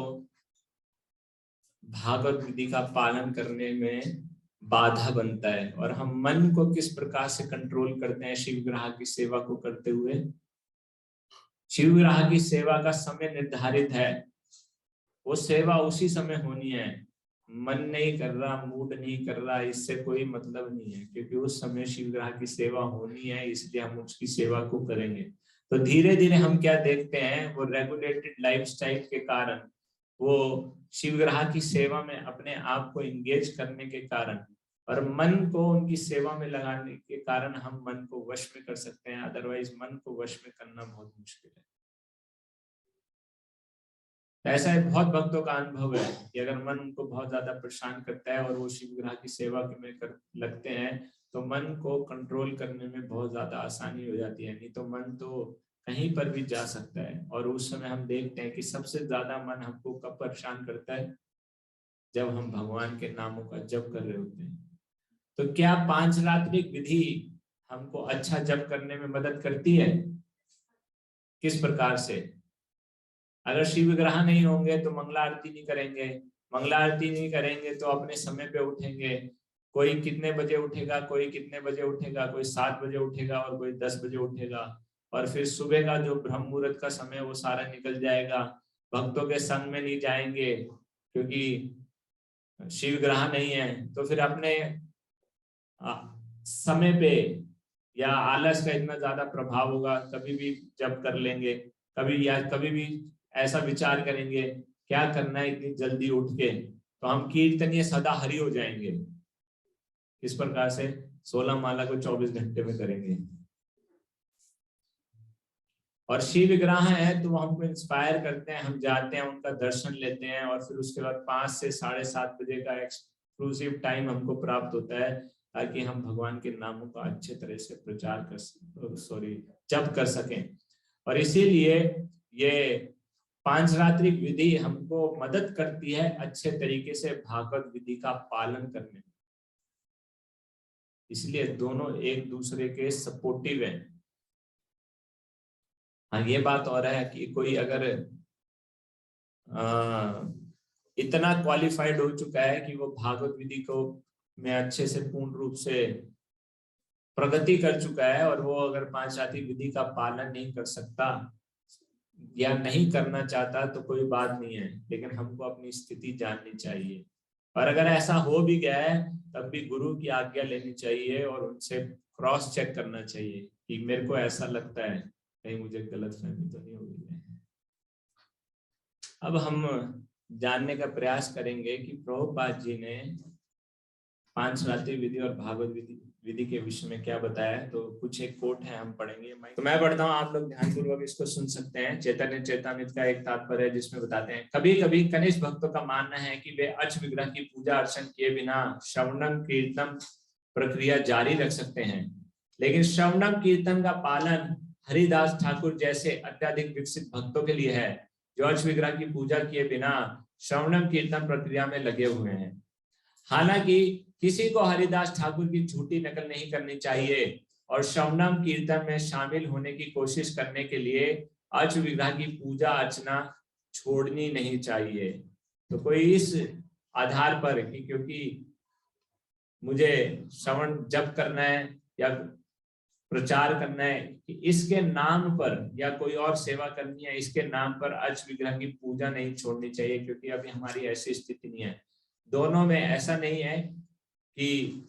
भागवत विधि का पालन करने में बाधा बनता है। और हम मन को किस प्रकार से कंट्रोल करते हैं शिव विग्रह की सेवा को करते हुए? शिव विग्रह की सेवा का समय निर्धारित है, वो सेवा उसी समय होनी है। मन नहीं कर रहा, मूड नहीं कर रहा, इससे कोई मतलब नहीं है, क्योंकि उस समय शिव विग्रह की सेवा होनी है, इसलिए हम उसकी सेवा को करेंगे। तो धीरे धीरे हम क्या देखते हैं, वो रेगुलेटेड लाइफस्टाइल के कारण, वो शिव विग्रह की सेवा में अपने आप को इंगेज करने के कारण और मन को उनकी सेवा में लगाने के कारण हम मन को वश में कर सकते हैं। अदरवाइज मन को वश में करना बहुत मुश्किल है। ऐसा है, बहुत भक्तों का अनुभव है कि अगर मन उनको बहुत ज्यादा परेशान करता है और वो शिव विग्रह की सेवा में लगते हैं, तो मन को कंट्रोल करने में बहुत ज्यादा आसानी हो जाती है। नहीं तो मन तो कहीं पर भी जा सकता है। और उस समय हम देखते हैं कि सबसे ज्यादा मन हमको कब परेशान करता है? जब हम भगवान के नामों का जप कर रहे होते हैं। तो क्या पांचरात्रिक विधि हमको अच्छा जप करने में मदद करती है? किस प्रकार से? अगर शिव विग्रह नहीं होंगे तो मंगला आरती नहीं करेंगे, मंगला आरती नहीं करेंगे तो अपने समय पे उठेंगे। कोई कितने बजे उठेगा, कोई कितने बजे उठेगा, कोई 7 बजे उठेगा और कोई 10 बजे उठेगा। और फिर सुबह का जो ब्रह्म मुहूर्त का समय वो सारा निकल जाएगा। भक्तों के संग में नहीं जाएंगे क्योंकि शिव विग्रह नहीं है। तो फिर अपने समय पे या आलस का इतना ज्यादा प्रभाव होगा, कभी भी जप कर लेंगे, कभी भी ऐसा विचार करेंगे क्या करना है इतनी जल्दी उठ के, तो हम कीर्तनीय सदा हरि हो जाएंगे। इस प्रकार से 16 माला को 24 घंटे में करेंगे। और शिव विग्रह है तो वो हमको इंस्पायर करते हैं, हम जाते हैं, उनका दर्शन लेते हैं, और फिर उसके बाद 5 से 7:30 बजे का एक्सक्लूसिव टाइम हमको प्राप्त होता है, ताकि हम भगवान के नामों का अच्छे तरह से प्रचार जप कर सकें। और इसीलिए ये पांचरात्रिक विधि हमको मदद करती है अच्छे तरीके से भागवत विधि का पालन करने में। इसलिए दोनों एक दूसरे के सपोर्टिव हैं। हाँ, ये बात और है कि कोई अगर इतना क्वालिफाइड हो चुका है कि वो भागवत विधि को में अच्छे से पूर्ण रूप से प्रगति कर चुका है, और वो अगर पांचरात्रिक विधि का पालन नहीं कर सकता या नहीं करना चाहता तो कोई बात नहीं है, लेकिन हमको अपनी स्थिति जाननी चाहिए। और अगर ऐसा हो भी गया है तब भी गुरु की आज्ञा लेनी चाहिए और उनसे क्रॉस चेक करना चाहिए कि मेरे को ऐसा लगता है, कहीं मुझे गलतफहमी तो नहीं हो गई है। अब हम जानने का प्रयास करेंगे कि प्रभुपाद जी ने पांचरात्रिक विधि और भागवत विधि के विषय में क्या बताया है। तो कुछ एक कोट है, हम पढ़ेंगे। तो मैं पढ़ता हूँ, आप लोग ध्यानपूर्वक इसको सुन सकते हैं। चैतन्य चेतामृत का एक तात्पर्य है जिसमें बताते हैं, कभी कभी कनिष्ठ भक्तों का मानना है कि वे अक्ष विग्रह की पूजा अर्चन किए बिना श्रवणम कीर्तन प्रक्रिया जारी रख सकते हैं, लेकिन श्रवणम कीर्तन का पालन हरिदास ठाकुर जैसे अत्यधिक विकसित भक्तों के लिए है, जो अक्ष विग्रह की पूजा किए बिना श्रवणम कीर्तन प्रक्रिया में लगे हुए हैं। हालांकि किसी को हरिदास ठाकुर की झूठी नकल नहीं करनी चाहिए और श्रवणम कीर्तन में शामिल होने की कोशिश करने के लिए अक्ष विग्रह की पूजा अर्चना छोड़नी नहीं चाहिए। तो कोई इस आधार पर कि क्योंकि मुझे श्रवण जप करना है या प्रचार करना है कि इसके नाम पर या कोई और सेवा करनी है, इसके नाम पर अर्च विग्रह की पूजा नहीं छोड़नी चाहिए, क्योंकि अभी हमारी ऐसी स्थिति नहीं है। दोनों में ऐसा नहीं है कि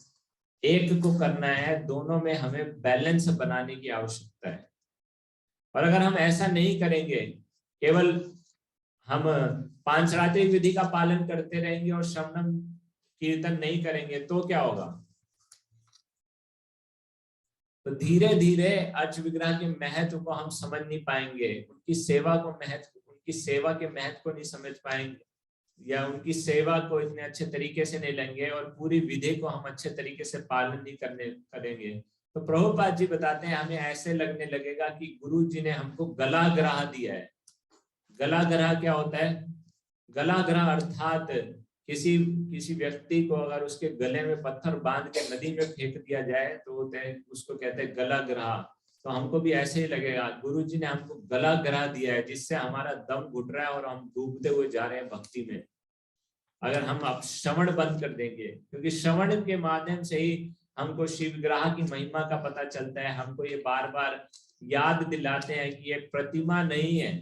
एक को करना है, दोनों में हमें बैलेंस बनाने की आवश्यकता है। और अगर हम ऐसा नहीं करेंगे, केवल हम पांचरात्रिक विधि का पालन करते रहेंगे और श्रवणम कीर्तन नहीं करेंगे, तो क्या होगा? तो धीरे धीरे अर्च विग्रह के महत्व को हम समझ नहीं पाएंगे, उनकी सेवा के महत्व को नहीं समझ पाएंगे, या उनकी सेवा को इतने अच्छे तरीके से नहीं लेंगे, और पूरी विधि को हम अच्छे तरीके से पालन नहीं करेंगे। तो प्रभुपाद जी बताते हैं, हमें ऐसे लगने लगेगा कि गुरु जी ने हमको गलाग्रह दिया है। गलाग्रह क्या होता है? गलाग्रह अर्थात किसी व्यक्ति को अगर उसके गले में पत्थर बांध के नदी में फेंक दिया जाए तो उसको कहते हैं गलाग्रह। तो हमको भी ऐसे ही लगेगा, गुरु जी ने हमको गलाग्रह दिया है, जिससे हमारा दम घुट रहा है और हम डूबते हुए जा रहे हैं भक्ति में। अगर हम अब श्रवण बंद कर देंगे, क्योंकि श्रवण के माध्यम से ही हमको शिव विग्रह की महिमा का पता चलता है, हमको ये बार बार याद दिलाते हैं कि ये प्रतिमा नहीं है,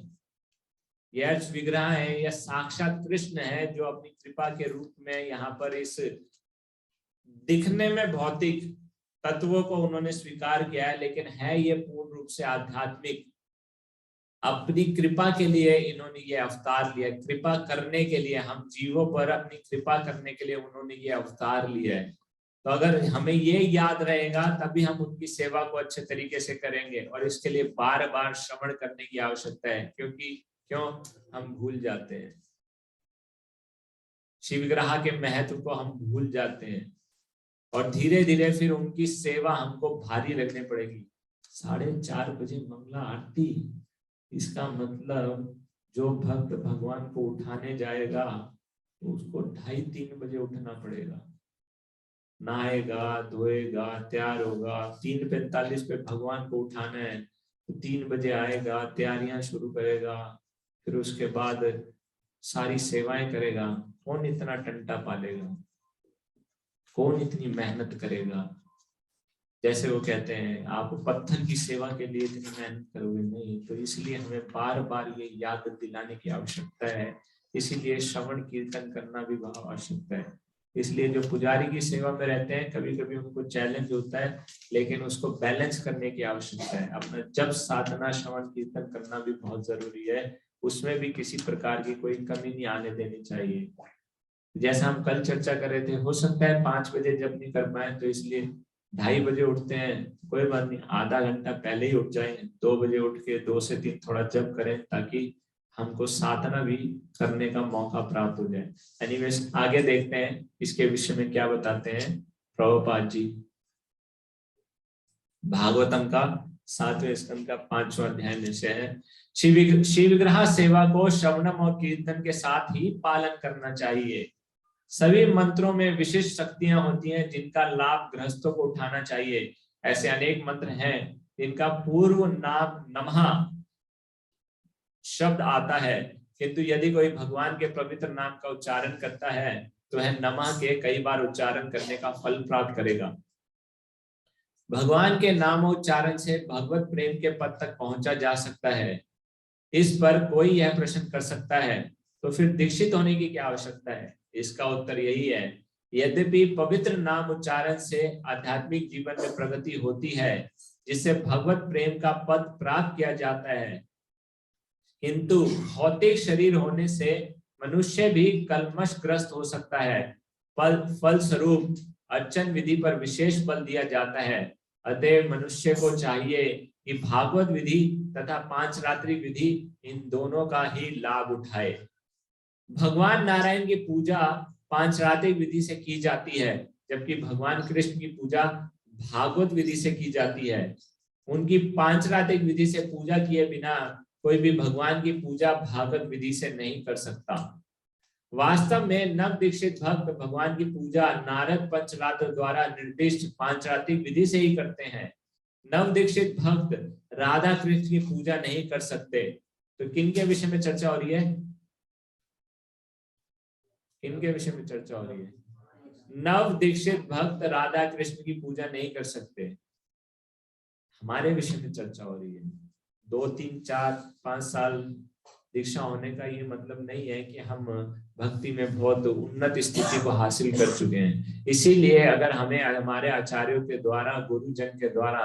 यह अर्च विग्रह है, यह साक्षात कृष्ण है, जो अपनी कृपा के रूप में यहाँ पर इस दिखने में भौतिक तत्वों को उन्होंने स्वीकार किया है, लेकिन है ये पूर्ण रूप से आध्यात्मिक। अपनी कृपा के लिए इन्होंने ये अवतार लिया, कृपा करने के लिए, हम जीवों पर अपनी कृपा करने के लिए उन्होंने ये अवतार लिया है। तो अगर हमें ये याद रहेगा तभी हम उनकी सेवा को अच्छे तरीके से करेंगे, और इसके लिए बार बार श्रवण करने की आवश्यकता है, क्यों हम भूल जाते हैं शिव विग्रह के महत्व को, हम भूल जाते हैं, और धीरे धीरे फिर उनकी सेवा हमको भारी लगने पड़ेगी। 4:30 बजे मंगला आरती, इसका मतलब जो भक्त भगवान को उठाने जाएगा तो उसको 2:30-3 बजे उठना पड़ेगा, नहाएगा, धोएगा, तैयार होगा, 3:45 पे भगवान को उठाना है, तो 3 बजे आएगा, तैयारियां शुरू करेगा, फिर उसके बाद सारी सेवाएं करेगा। कौन इतना टंटा पालेगा? कौन इतनी मेहनत करेगा? जैसे वो कहते हैं, आप पत्थर की सेवा के लिए इतनी मेहनत करोगे नहीं। तो इसलिए हमें बार बार ये याद दिलाने की आवश्यकता है, इसीलिए श्रवण कीर्तन करना भी बहुत आवश्यकता है। इसलिए जो पुजारी की सेवा में रहते हैं, कभी कभी उनको चैलेंज होता है, लेकिन उसको बैलेंस करने की आवश्यकता है। अपना जब साधना श्रवण कीर्तन करना भी बहुत जरूरी है, उसमें भी किसी प्रकार की कोई कमी नहीं आने देनी चाहिए। जैसा हम कल चर्चा कर रहे थे, हो सकता है 5 बजे जब नहीं कर पाए तो इसलिए 2:30 बजे उठते हैं, कोई बात नहीं, आधा घंटा पहले ही उठ जाए, 2 बजे उठ के 2 से 3 थोड़ा जप करें, ताकि हमको साधना भी करने का मौका प्राप्त हो जाए। एनीवेज, आगे देखते हैं इसके विषय में क्या बताते हैं प्रभुपाद जी। भागवतम का 7वें स्कंद का 5वां अध्याय में से है, शिव विग्रह सेवा को श्रवणम और कीर्तन के साथ ही पालन करना चाहिए। सभी मंत्रों में विशिष्ट शक्तियां होती हैं जिनका लाभ गृहस्थों को उठाना चाहिए। ऐसे अनेक मंत्र हैं जिनका पूर्व नाम नमः शब्द आता है, किंतु यदि कोई भगवान के पवित्र नाम का उच्चारण करता है तो वह नमः के कई बार उच्चारण करने का फल प्राप्त करेगा। भगवान के नामोच्चारण से भगवत प्रेम के पद तक पहुंचा जा सकता है। इस पर कोई यह प्रश्न कर सकता है, तो फिर दीक्षित होने की क्या आवश्यकता है? इसका उत्तर यही है, यद्यपि पवित्र नाम उच्चारण से आध्यात्मिक जीवन में प्रगति होती है, जिससे भगवत प्रेम का पद प्राप्त किया जाता है, किंतु भौतिक शरीर होने से मनुष्य भी कलमशग्रस्त हो सकता है। फलस्वरूप अर्चन विधि पर विशेष बल दिया जाता है। अतएव मनुष्य को चाहिए कि भागवत विधि तथा 5 रात्रि विधि, इन दोनों का ही लाभ उठाए। भगवान नारायण की पूजा 5 रात्रि विधि से की जाती है, जबकि भगवान कृष्ण की पूजा भागवत विधि से की जाती है। उनकी 5 रात्रि विधि से पूजा किए बिना कोई भी भगवान की पूजा भागवत विधि से नहीं कर सकता। वास्तव में नव दीक्षित भक्त भगवान की पूजा नारद पंचरात्र द्वारा निर्दिष्ट 5 रात्रि विधि से ही करते हैं। नव दीक्षित भक्त राधा कृष्ण की पूजा नहीं कर सकते। तो किन के विषय में चर्चा हो रही है? किनके विषय में चर्चा हो रही है? नव दीक्षित भक्त राधा कृष्ण की पूजा नहीं कर सकते। हमारे विषय में चर्चा हो रही है। 2, 3, 4, 5 साल दीक्षा होने का ये मतलब नहीं है कि हम भक्ति में बहुत उन्नत स्थिति को हासिल कर चुके हैं। इसीलिए अगर हमें हमारे आचार्यों के द्वारा, गुरुजन के द्वारा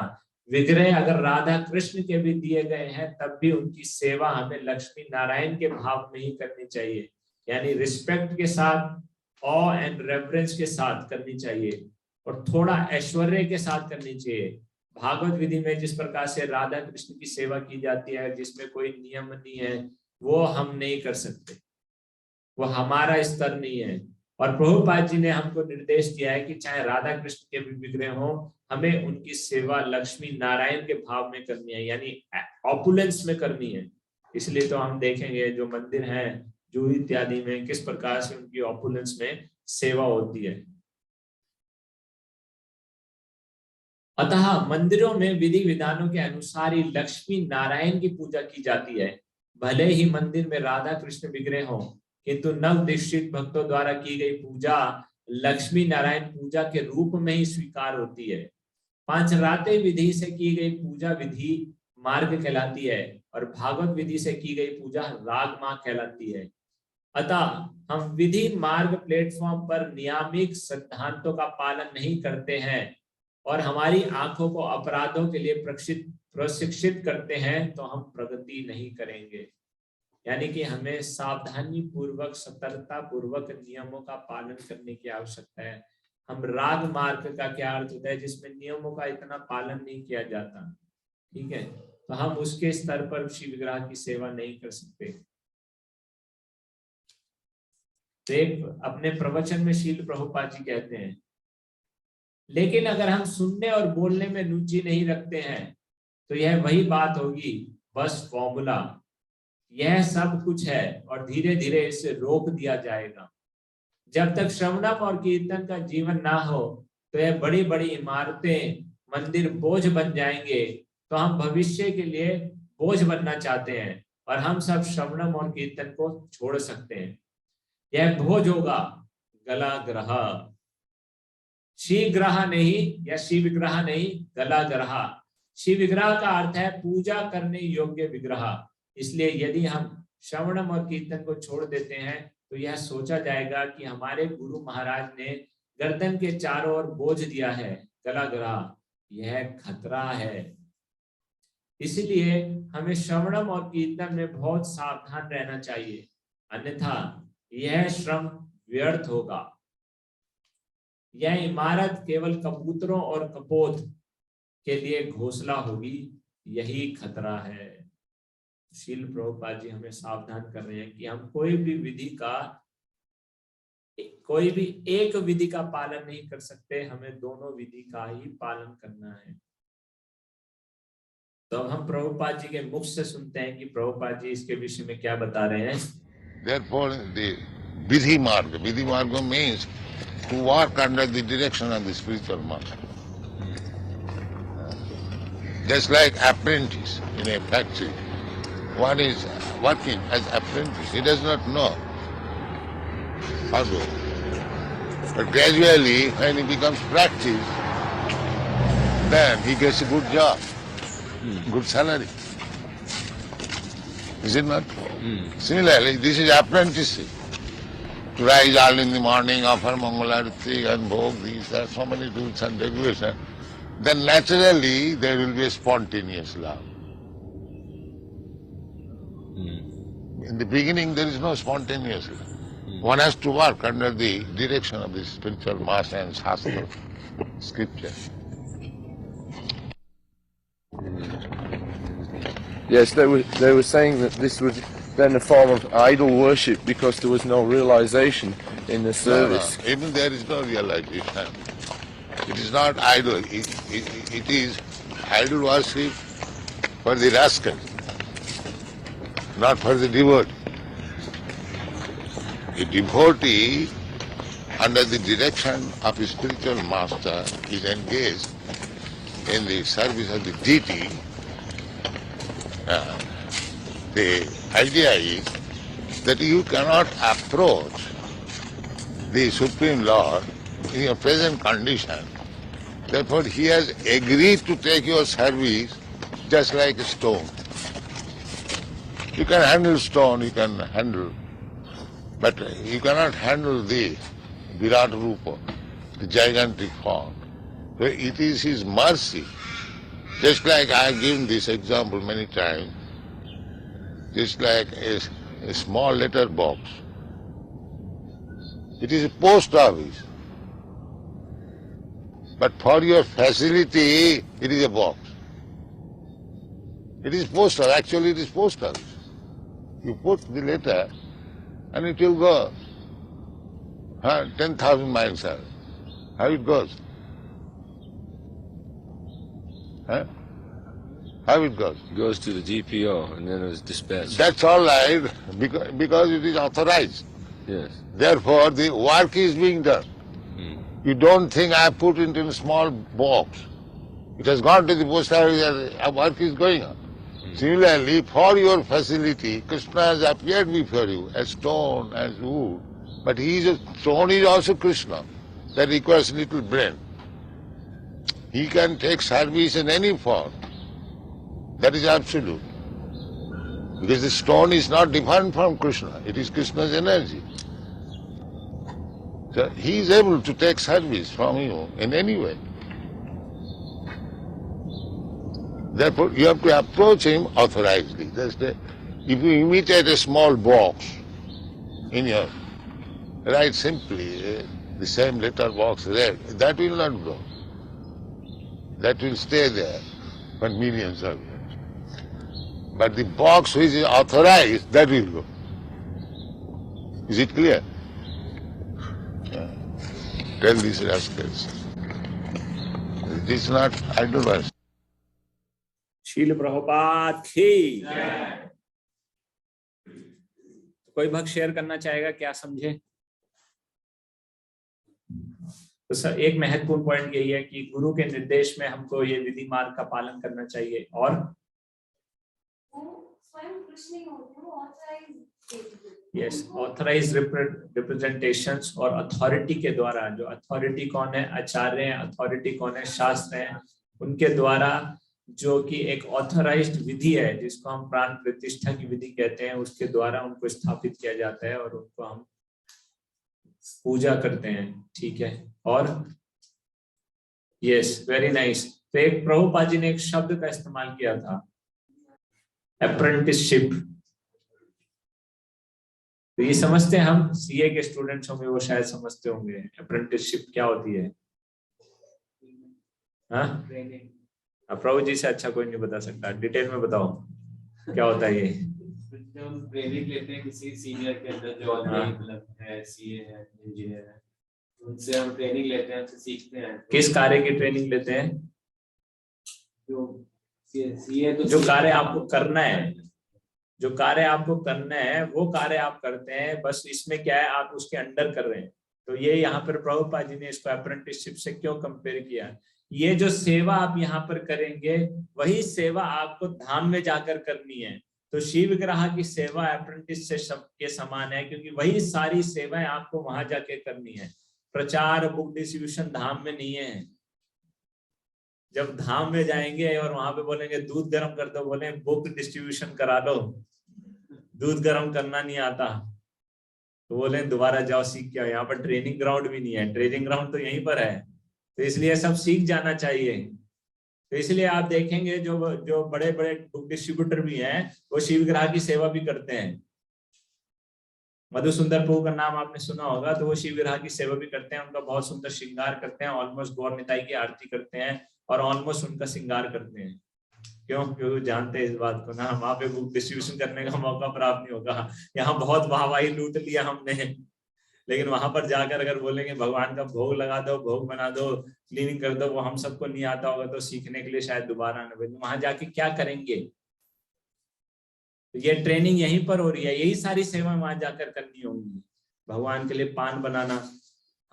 विग्रह अगर राधा कृष्ण के भी दिए गए हैं, तब भी उनकी सेवा हमें लक्ष्मी नारायण के भाव में ही करनी चाहिए, यानी रिस्पेक्ट के साथ, ऑ एंड रेफरेंस के साथ करनी चाहिए और थोड़ा ऐश्वर्य के साथ करनी चाहिए। भागवत विधि में जिस प्रकार से राधा कृष्ण की सेवा की जाती है, जिसमें कोई नियम नहीं है, वो हम नहीं कर सकते, वो हमारा स्तर नहीं है। और प्रभुपाद जी ने हमको निर्देश दिया है कि चाहे राधा कृष्ण के भी विग्रह हो, हमें उनकी सेवा लक्ष्मी नारायण के भाव में करनी है, यानी ऑपुलेंस में करनी है। इसलिए तो हम देखेंगे जो मंदिर हैं जूही इत्यादि में किस प्रकार से उनकी ऑपुलेंस में सेवा होती है। अतः मंदिरों में विधि विधानों के अनुसार ही लक्ष्मी नारायण की पूजा की जाती है। भले ही मंदिर में राधा कृष्ण विग्रह हो, किंतु नव दीक्षित भक्तों द्वारा की गई पूजा लक्ष्मी नारायण पूजा के रूप में ही स्वीकार होती है। पांचरात्रि विधि से की गई पूजा विधि मार्ग कहलाती है और भागवत विधि से की गई पूजा राग मार्ग कहलाती है। अतः हम विधि मार्ग प्लेटफॉर्म पर नियामिक सिद्धांतों का पालन नहीं करते हैं और हमारी आंखों को अपराधों के लिए प्रशिक्षित करते हैं, तो हम प्रगति नहीं करेंगे। यानी कि हमें सावधानी पूर्वक, सतर्कता पूर्वक नियमों का पालन करने की आवश्यकता है। हम राग मार्ग का क्या अर्थ होता है, जिसमें नियमों का इतना पालन नहीं किया जाता, ठीक है, तो हम उसके स्तर पर शिव विग्रह की सेवा नहीं कर सकते। तो एक अपने प्रवचन में शील प्रभुपाद जी कहते हैं, लेकिन अगर हम सुनने और बोलने में रुचि नहीं रखते हैं तो यह वही बात होगी, बस फॉर्मूला, यह सब कुछ है और धीरे धीरे इसे रोक दिया जाएगा। जब तक श्रवणम और कीर्तन का जीवन ना हो तो यह बड़ी बड़ी इमारतें, मंदिर बोझ बन जाएंगे। तो हम भविष्य के लिए बोझ बनना चाहते हैं और हम सब श्रवणम और कीर्तन को छोड़ सकते हैं। यह बोझ होगा गला ग्रह, शीघ्रह नहीं या शिव विग्रह नहीं, गला ग्रह। शिव विग्रह का अर्थ है पूजा करने योग्य विग्रह। इसलिए यदि हम श्रवणम और कीर्तन को छोड़ देते हैं तो यह सोचा जाएगा कि हमारे गुरु महाराज ने गर्दन के चारों ओर बोझ दिया है, गला ग्रह। यह खतरा है। इसलिए हमें श्रवणम और कीर्तन में बहुत सावधान रहना चाहिए, अन्यथा यह श्रम व्यर्थ होगा। यह इमारत केवल कबूतरों और कपोत के लिए घोंसला होगी, यही खतरा है। शील प्रभुपाद जी हमें सावधान कर रहे हैं कि हम कोई भी एक विधि का पालन नहीं कर सकते, हमें दोनों विधि का ही पालन करना है। तो अब हम प्रभुपाद जी के मुख से सुनते हैं कि प्रभुपाद जी इसके विषय में क्या बता रहे हैं। Therefore, the Vidhi Marga means to work under the direction of the spiritual master. Just like apprentice in a factory, one is working as apprentice, he does not know how to. But gradually, when he becomes practice, then he gets a good job, good salary. Is it not? Similarly, this is apprenticeship. To rise early in the morning, offer Mangalarati and Bhog, these are so many rules and regulations. Then naturally there will be a spontaneous love. In the beginning there is no spontaneous love. One has to work under the direction of the spiritual master and Shastra, scripture. Yes, they were saying that this was then a form of idol worship because there was no realization in the service. No. Even there is no realization. It is not idol. It is idol worship for the rascal, not for the devotee. A devotee under the direction of a spiritual master is engaged in the service of the deity. The idea is that you cannot approach the Supreme Lord in your present condition Therefore, he has agreed to take your service just like a stone. You can handle stone, you can handle, but you cannot handle the Virat Rupa, the gigantic form. So it is his mercy. Just like I have given this example many times, just like a small letter box. It is a post office. But for your facility, it is a box. It is post office. Actually, it is post office. You put the letter and it will go 10,000 miles away. How it goes? How it goes? It goes to the GPO and then it was dispatched. That's all right, because it is authorized. Yes. Therefore, the work is being done. You don't think I put it in a small box. It has gone to the post office and work is going on. Similarly, for your facility, Krishna has appeared before you as stone, as wood. But stone is also Krishna. That requires little brain. He can take service in any form. That is absolute. Because the stone is not different from Krishna. It is Krishna's energy. So he is able to take service from you in any way. Therefore, you have to approach him authorizedly. If you imitate a small box in your, write simply the same letter box red, that will not go. That will stay there for millions of years. But the box which is authorized, that will go. Is it clear? Tell these rascals. It is not idleness. शील प्रभुपाद की कोई भक्त share करना चाहेगा, क्या समझे? तो sir एक महत्वपूर्ण पॉइंट यही है कि गुरु के निर्देश में हमको ये विधि मार्ग का पालन करना चाहिए। और यस, ऑथराइज रिप्रेजेंटेशंस और अथॉरिटी के द्वारा, जो अथॉरिटी कौन है, आचार्य हैं, अथॉरिटी कौन है, शास्त्र हैं, उनके द्वारा जो कि एक ऑथराइज्ड विधि है जिसको हम प्राण प्रतिष्ठा की विधि कहते हैं, उसके द्वारा उनको स्थापित किया जाता है और उनको हम पूजा करते हैं। ठीक है। और यस, वेरी नाइस। तो एक प्रभुपाद जी ने एक शब्द का इस्तेमाल किया था, अप्रेंटिसशिप। तो ये समझते हैं हम, सीए के स्टूडेंट्स होंगे वो शायद समझते होंगे अप्रेंटिसशिप क्या होती है। हाँ, प्रभु जी से अच्छा कोई नहीं बता सकता, डिटेल में बताओ क्या होता है ये। हम ट्रेनिंग लेते हैं किसी सीनियर के अंदर जो मतलब है, सीए है, इंजीनियर है, उनसे हम ट्रेनिंग लेते हैं, उनसे सीखते हैं। किस कार्य की ट्रेनिंग लेते हैं? जो सीए तो जो कार्य आपको करना है, जो कार्य आपको करना है वो कार्य आप करते हैं, बस इसमें क्या है, आप उसके अंडर कर रहे हैं। तो ये यहाँ पर प्रभुपाद जी ने इसको अप्रेंटिसशिप से क्यों कंपेयर किया? ये जो सेवा आप यहाँ पर करेंगे वही सेवा आपको धाम में जाकर करनी है। तो शिव विग्रह की सेवा अप्रेंटिस से के समान है, क्योंकि वही सारी सेवाएं आपको वहां जाके करनी है। प्रचार, बुक डिस्ट्रीब्यूशन धाम में नहीं है। जब धाम में जाएंगे और वहां पे बोलेंगे दूध गर्म कर दो, बोले बुक डिस्ट्रीब्यूशन करा लो, दूध गर्म करना नहीं आता, तो बोले दोबारा जाओ सीख के आओ। यहाँ पर ट्रेनिंग ग्राउंड भी नहीं है, ट्रेनिंग ग्राउंड तो यहीं पर है। तो इसलिए सब सीख जाना चाहिए। तो इसलिए आप देखेंगे जो बड़े बड़े बुक डिस्ट्रीब्यूटर भी हैं वो शिव विग्रह की सेवा भी करते हैं। मधुसुंदर प्रभु का नाम आपने सुना होगा, तो वो शिव विग्रह की सेवा भी करते हैं, उनका बहुत सुंदर श्रृंगार करते हैं, ऑलमोस्ट गौर निताई की आरती करते हैं और ऑलमोस्ट उनका श्रृंगार करते हैं। क्यों? क्योंकि जानते हैं इस बात को ना, वहां पे बुक डिस्ट्रीब्यूशन करने का मौका प्राप्त नहीं होगा। यहाँ बहुत वाहवाही लूट लिया हमने, लेकिन वहां पर जाकर अगर बोलेंगे भगवान का भोग लगा दो, भोग बना दो, क्लीनिंग कर दो, वो हम सबको नहीं आता होगा, तो सीखने के लिए शायद दोबारा न बने। वहां जाके क्या करेंगे? तो ये ट्रेनिंग यहीं पर हो रही है, यही सारी सेवा वहां जाकर करनी होंगी। भगवान के लिए पान बनाना,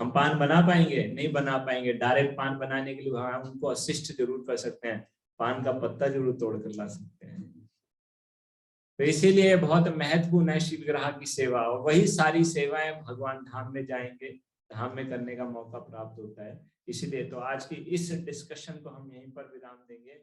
हम पान बना पाएंगे? नहीं बना पाएंगे। डायरेक्ट पान बनाने के लिए भगवान उनको असिस्ट जरूर कर सकते हैं, पान का पत्ता जरूर तोड़ कर ला सकते हैं। तो इसीलिए बहुत महत्वपूर्ण है शिव विग्रह की सेवा, और वही सारी सेवाएं भगवान धाम में जाएंगे, धाम में करने का मौका प्राप्त होता है। इसीलिए तो आज की इस डिस्कशन को हम यहीं पर विराम देंगे।